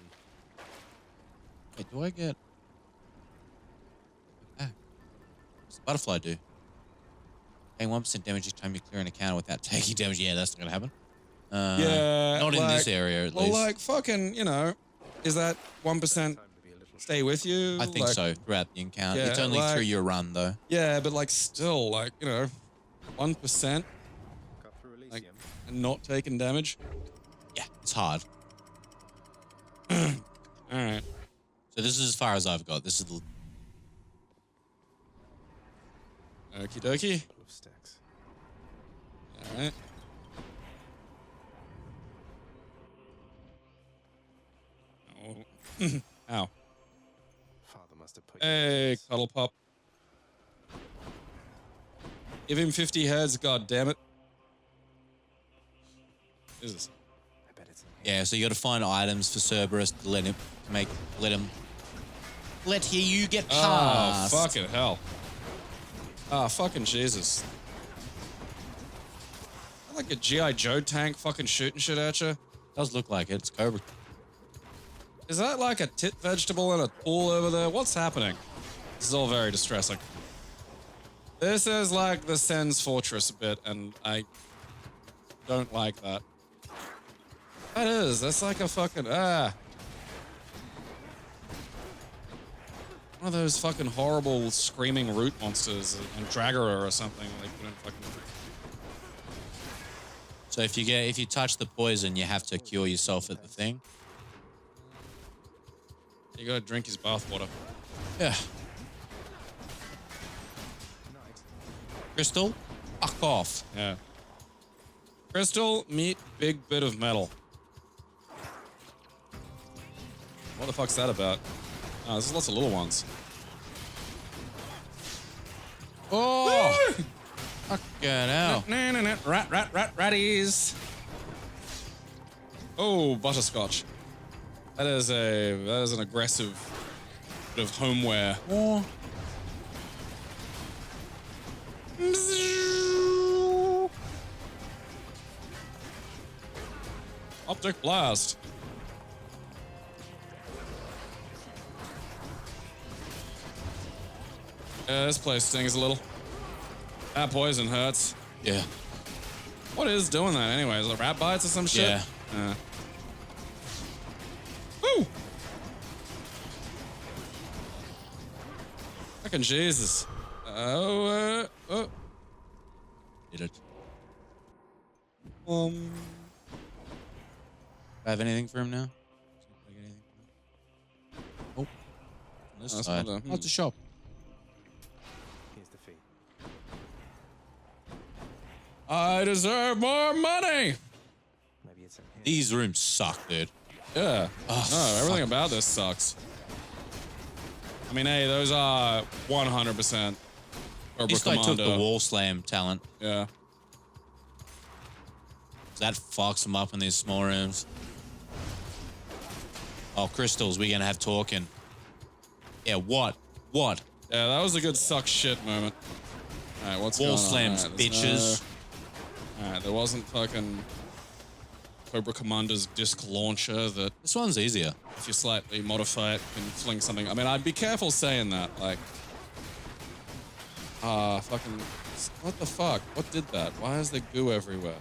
Wait, do I get... What's the butterfly do? Gain 1% damage each time you clear an encounter without taking damage. Yeah, that's not gonna happen. Yeah, Not in like, this area, at least. Well, like, fucking, you know, is that 1% stay with you? I think like, so, throughout the encounter. Yeah, It's only like- through your run, though. Yeah, but, like, still, like, you know, 1%, like, and not taking damage. Yeah, it's hard. Alright. So this is as far as I've got. This is the... Okie dokie. Alright. Oh. Ow. Father must have put Hey, Cuddle Pup. Give him 50 heads, god damn it. What is this? I bet it's Yeah, so you got to find items for Cerberus to let you get past. Oh, fucking hell. Ah, fucking Jesus. Like a G.I. Joe tank fucking shooting shit at you. Does look like it. It's Cobra. Is that like a tit vegetable in a pool over there? What's happening? This is all very distressing. This is like the Sen's Fortress a bit, and I don't like that. That is. That's like a fucking... One of those fucking horrible screaming root monsters, and Dragora or something. Like, you know, fucking... So if you touch the poison, you have to cure yourself at the thing. You gotta drink his bathwater. Yeah. Crystal, fuck off. Yeah. Crystal, meat, big bit of metal. What the fuck's that about? Oh, there's lots of little ones. Oh! Fucking hell. Ratties. Oh, butterscotch. That is an aggressive bit of homeware. Oh. Optic blast. Yeah, this place stings a little. That poison hurts. Yeah. What is doing that anyway? Is it rat bites or some shit? Yeah. Woo! Fucking Jesus. Oh. Did it. Do I have anything for him now? Oh. On this That's side. not a- Oh, it's a shop. Here's the fee. I deserve more money. Maybe it's in here. These rooms suck, dude. Yeah. Oh, No, everything fuck. about this sucks. I mean, hey, those are 100% Cobra This guy took Commando. the wall slam talent. Yeah. That fucks him up in these small rooms. Oh, crystals, we're gonna have talking. Yeah, what? What? Yeah, that was a good suck shit moment. All right, what's Wall going on? slams, All right, there's bitches. All right, there wasn't fucking Cobra Commando's disc launcher that This one's easier. if you slightly modify it can fling something. I mean, I'd be careful saying that. Like, fucking, what the fuck? What did that? Why is there goo everywhere?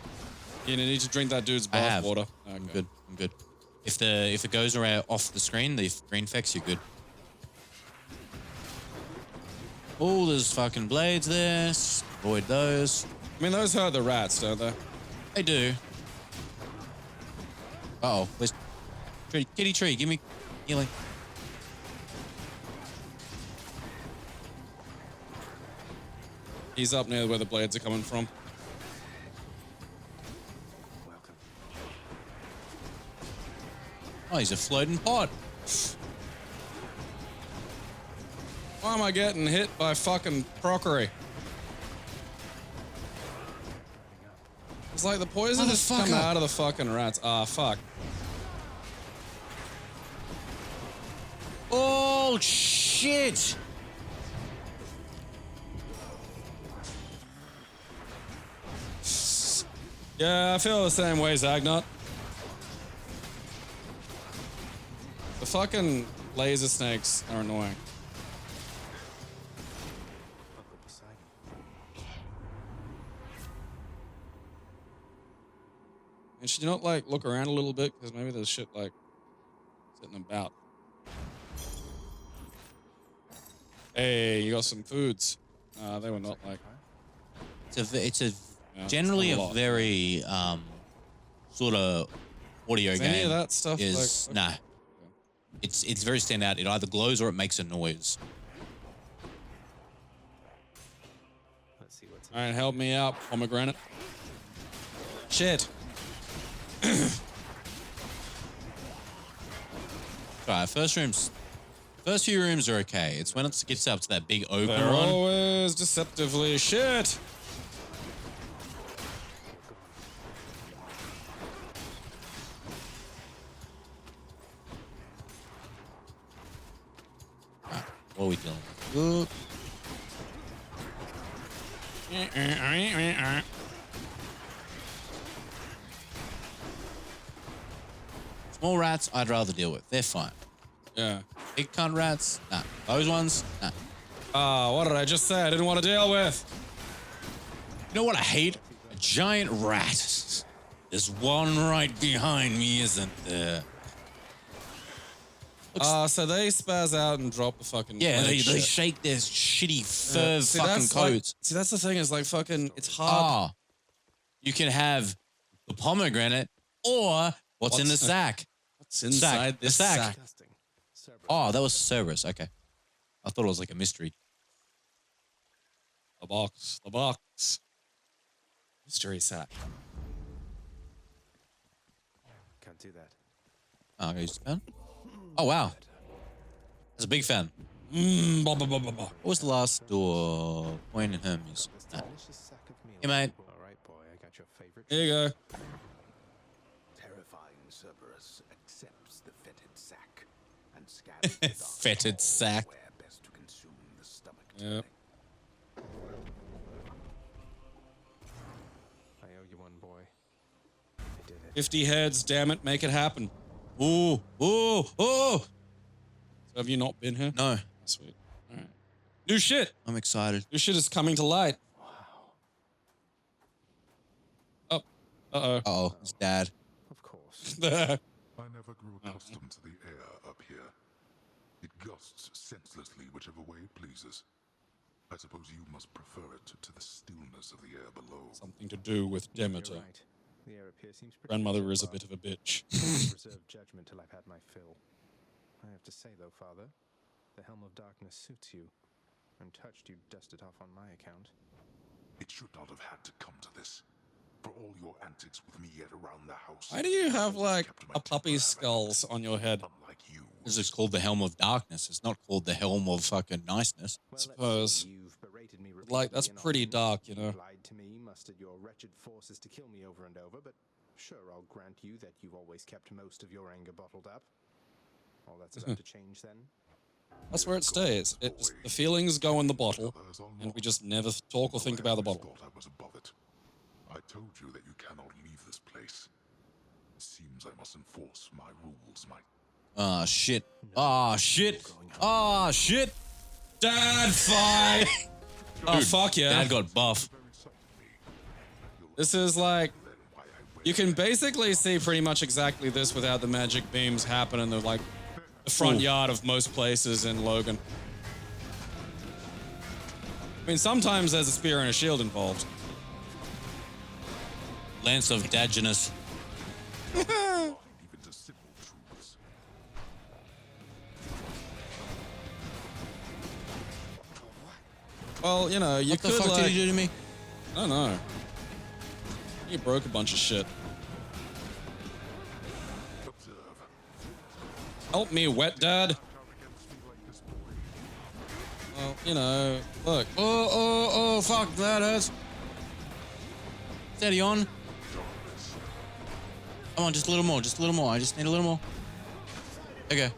You need to drink that dude's I bath have. water. I'm good. I'm good. If it goes around off the screen, the green effects, you're good. Oh, there's fucking blades there. Avoid those. I mean, those hurt the rats, don't they? They do. Uh-oh. Where's Kitty Tree? Give me healing. He's up near where the blades are coming from. Welcome. Oh, he's a floating pot. Why am I getting hit by fucking crockery? It's like the poison is coming out of the fucking rats. Ah, fuck. Oh, shit. Yeah, I feel the same way, Zagnut. The fucking laser snakes are annoying. Uncle Poseidon. And should you not, like, look around a little bit? Because maybe there's shit, like, sitting about. Hey, you got some foods. They were not, like... It's a Yeah, generally it's a not a lot. very sort of audio Is game. any of that stuff, is like... nah. It's very standout. It either glows or it makes a noise. Let's see what's in All right, help me out, pomegranate. Shit. Alright, first few rooms are okay. It's when it gets up to that big open They're one. always deceptively shit. What are we doing? Small rats, I'd rather deal with. They're fine. Yeah. Big cunt rats, nah. Those ones, nah. Ah, what did I just say? I didn't want to deal with. You know what I hate? A giant rat. There's one right behind me, isn't there? So they spaz out and drop the fucking... Yeah, they shit. shake their shitty fur See, fucking that's like- coats. see, that's the thing is like fucking, it's hard. Ah, you can have the pomegranate or what's in the sack. What's inside The this sack. sack? Oh, that was Cerberus. Okay. I thought it was like a mystery. The box. The box. Mystery sack. Can't do that. Oh, okay, just fan. Oh, wow. That's a big fan. Blah, blah, blah, blah, blah. What was the last door? Wayne and Hermes. This delicious sack of meal. Hey, mate. All right, boy. I got your favorite. Here you go. fine Cerberus accepts the fetid sack and scatters the dark Fetid sack. where best to consume the stomach. Yep. I owe you one, boy. I did it. 50 heads, damn it, make it happen. Ooh, ooh, ooh. So have you not been here? No. Sweet. All right. New shit. I'm excited. New shit is coming to light. Oh. Uh-oh. Uh-oh, it's Dad. Of course. I I never grew accustomed to the air up here. It gusts senselessly whichever way it pleases. I suppose you must prefer it to the stillness of the air below. Something to do with Demeter. You're right. The air up here seems pretty Grandmother good is so a far. bit of a bitch. I'll reserve judgment till I've had my fill. I have to say, though, Father, the Helm of Darkness suits you. I'm touched you dusted off on my account. It should not have had to come to this. For all your antics with me yet around the house. Why do you have, like, a puppy's skulls on your head? Unlike you. This is called the Helm of Darkness. It's not called the Helm of fucking Niceness. Well, Suppose. you've berated me Like, that's repeatedly pretty and dark, you know. lied to me, mustered your wretched forces to kill me over and over, but sure, I'll grant you that you've always kept most of your anger bottled up. All that's about to change then. That's where it stays. The feelings go in the bottle, and we just never talk or think about the bottle. I was above it. I told you that you cannot leave this place. It seems I must enforce my rules, my... Ah, shit. Ah, shit. Ah, shit. Dad fight! Oh, fuck yeah. Dad got buff. This is like... You can basically see pretty much exactly this without the magic beams happen in the, like, the front yard of most places in Logan. I mean, sometimes there's a spear and a shield involved. Lance of Daginus. Even to simple truths. Well, you know, you What the could, fuck like... did you do to me? I don't know. You broke a bunch of shit. Observe. Help me, wet dad. Well, you know, look. Oh, fuck, that hurts. Steady on. Come on, just a little more, just a little more. I just need a little more. Okay.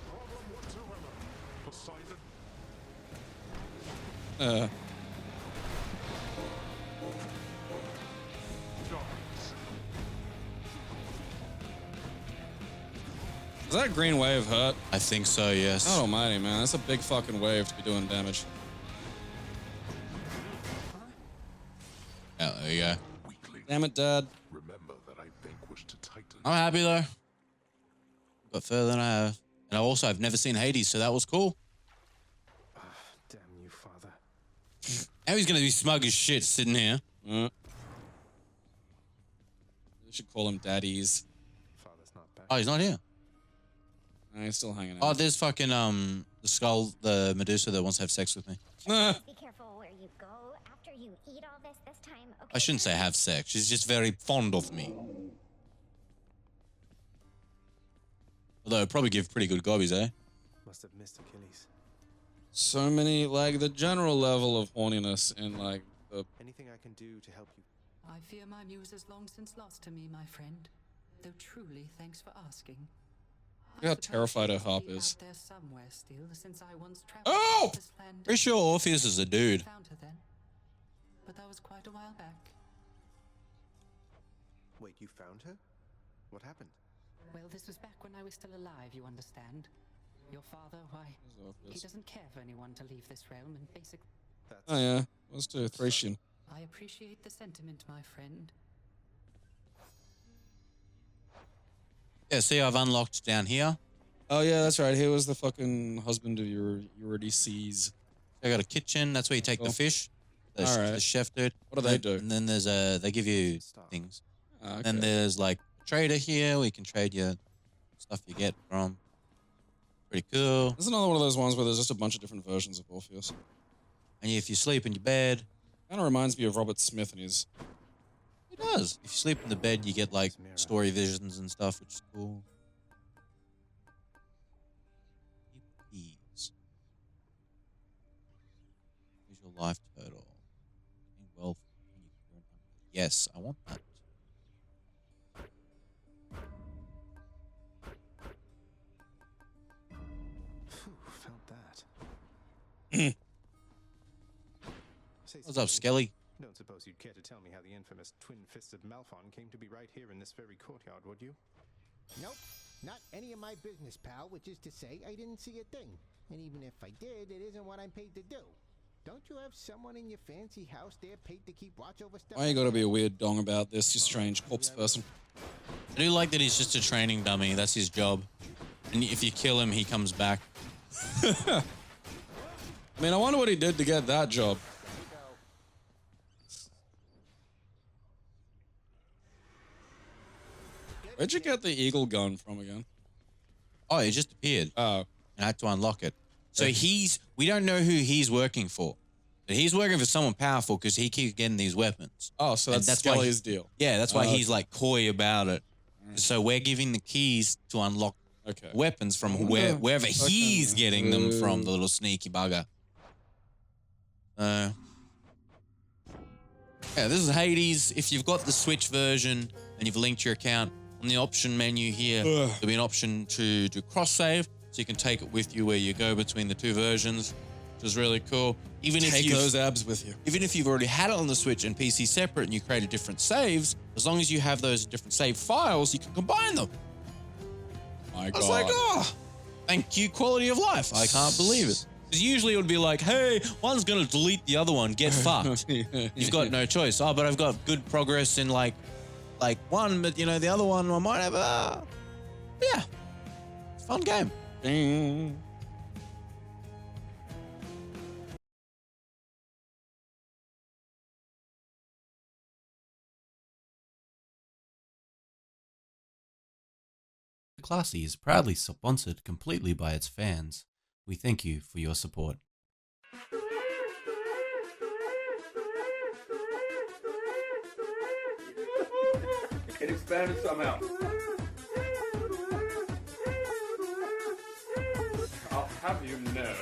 Does that green wave hurt? I think so, yes. Oh, almighty, man. That's a big fucking wave to be doing damage. Yeah, there you go. Damn it, Dad. Remember that I vanquished a titan. I'm happy, though. Got further than I have. And I've never seen Hades, so that was cool. Damn you, Father. Now he's gonna be smug as shit sitting here. We should call him Daddies. Father's not back. Oh, he's not here. No, he's still hanging out. Oh, there's fucking, the skull, the Medusa that wants to have sex with me. Be careful where you go after you eat all this time. Okay. I shouldn't say have sex. She's just very fond of me. Although it'd probably give pretty good gobbies, eh? Must have missed Achilles. So many, like, the general level of horniness in, like, the... Anything I can do to help you? I fear my muse is long since lost to me, my friend. Though truly, thanks for asking. Look how terrified her harp is. Out there somewhere still, since I once traveled Oh! this land. Pretty sure Orpheus is a dude. Found her then, but that was quite a while back. Wait, you found her? What happened? Well, this was back when I was still alive, you understand. Your father, why, he doesn't care for anyone to leave this realm, and basically... Oh, yeah. Let's do Thracian. I appreciate the sentiment, my friend. Yeah, see, I've unlocked down here. Oh, yeah, that's right. He was the fucking husband of Eurydice. I got a kitchen. That's where you take the fish. The, All right. the chef dude. What do they do? And then there's they give you things. Ah, okay. Then there's like a trader here where you can trade your stuff you get from. Pretty cool. There's another one of those ones where there's just a bunch of different versions of Orpheus. And if you sleep in your bed, kind of reminds me of Robert Smith and his... It does. If you sleep in the bed, you get like story visions and stuff, which is cool. Keys. Here's your life total. Wealth. Yes, I want that. What's up, Skelly? Don't suppose you'd care to tell me how the infamous twin-fisted Malphon came to be right here in this very courtyard, would you? Nope. Not any of my business, pal, which is to say I didn't see a thing. And even if I did, it isn't what I'm paid to do. Don't you have someone in your fancy house there paid to keep watch over stuff? Why you gotta be a weird dong about this, you strange corpse person? I do like that he's just a training dummy. That's his job. And if you kill him, he comes back. I mean, I wonder what he did to get that job. Where'd you get the eagle gun from again? Oh, it just appeared. Oh. And I had to unlock it. So we don't know who he's working for. But he's working for someone powerful because he keeps getting these weapons. Oh, so that's Skelly's deal. Yeah, that's why he's like coy about it. So we're giving the keys to unlock weapons from wherever he's getting them from, the little sneaky bugger. Yeah, this is Hades. If you've got the Switch version and you've linked your account, on the option menu here, there'll be an option to do cross-save, so you can take it with you where you go between the two versions, which is really cool. Even Take those abs with you. Even if you've already had it on the Switch and PC separate and you created different saves, as long as you have those different save files, you can combine them. My God. I was like, oh, thank you, quality of life. I can't believe it. Because usually it would be like, hey, one's going to delete the other one, get fucked. You've got no choice. Oh, but I've got good progress in like one, but you know, the other one I might have, yeah, it's a fun game. Ding. Classy is proudly sponsored completely by its fans. We thank you for your support. It expanded somehow. I'll have you know.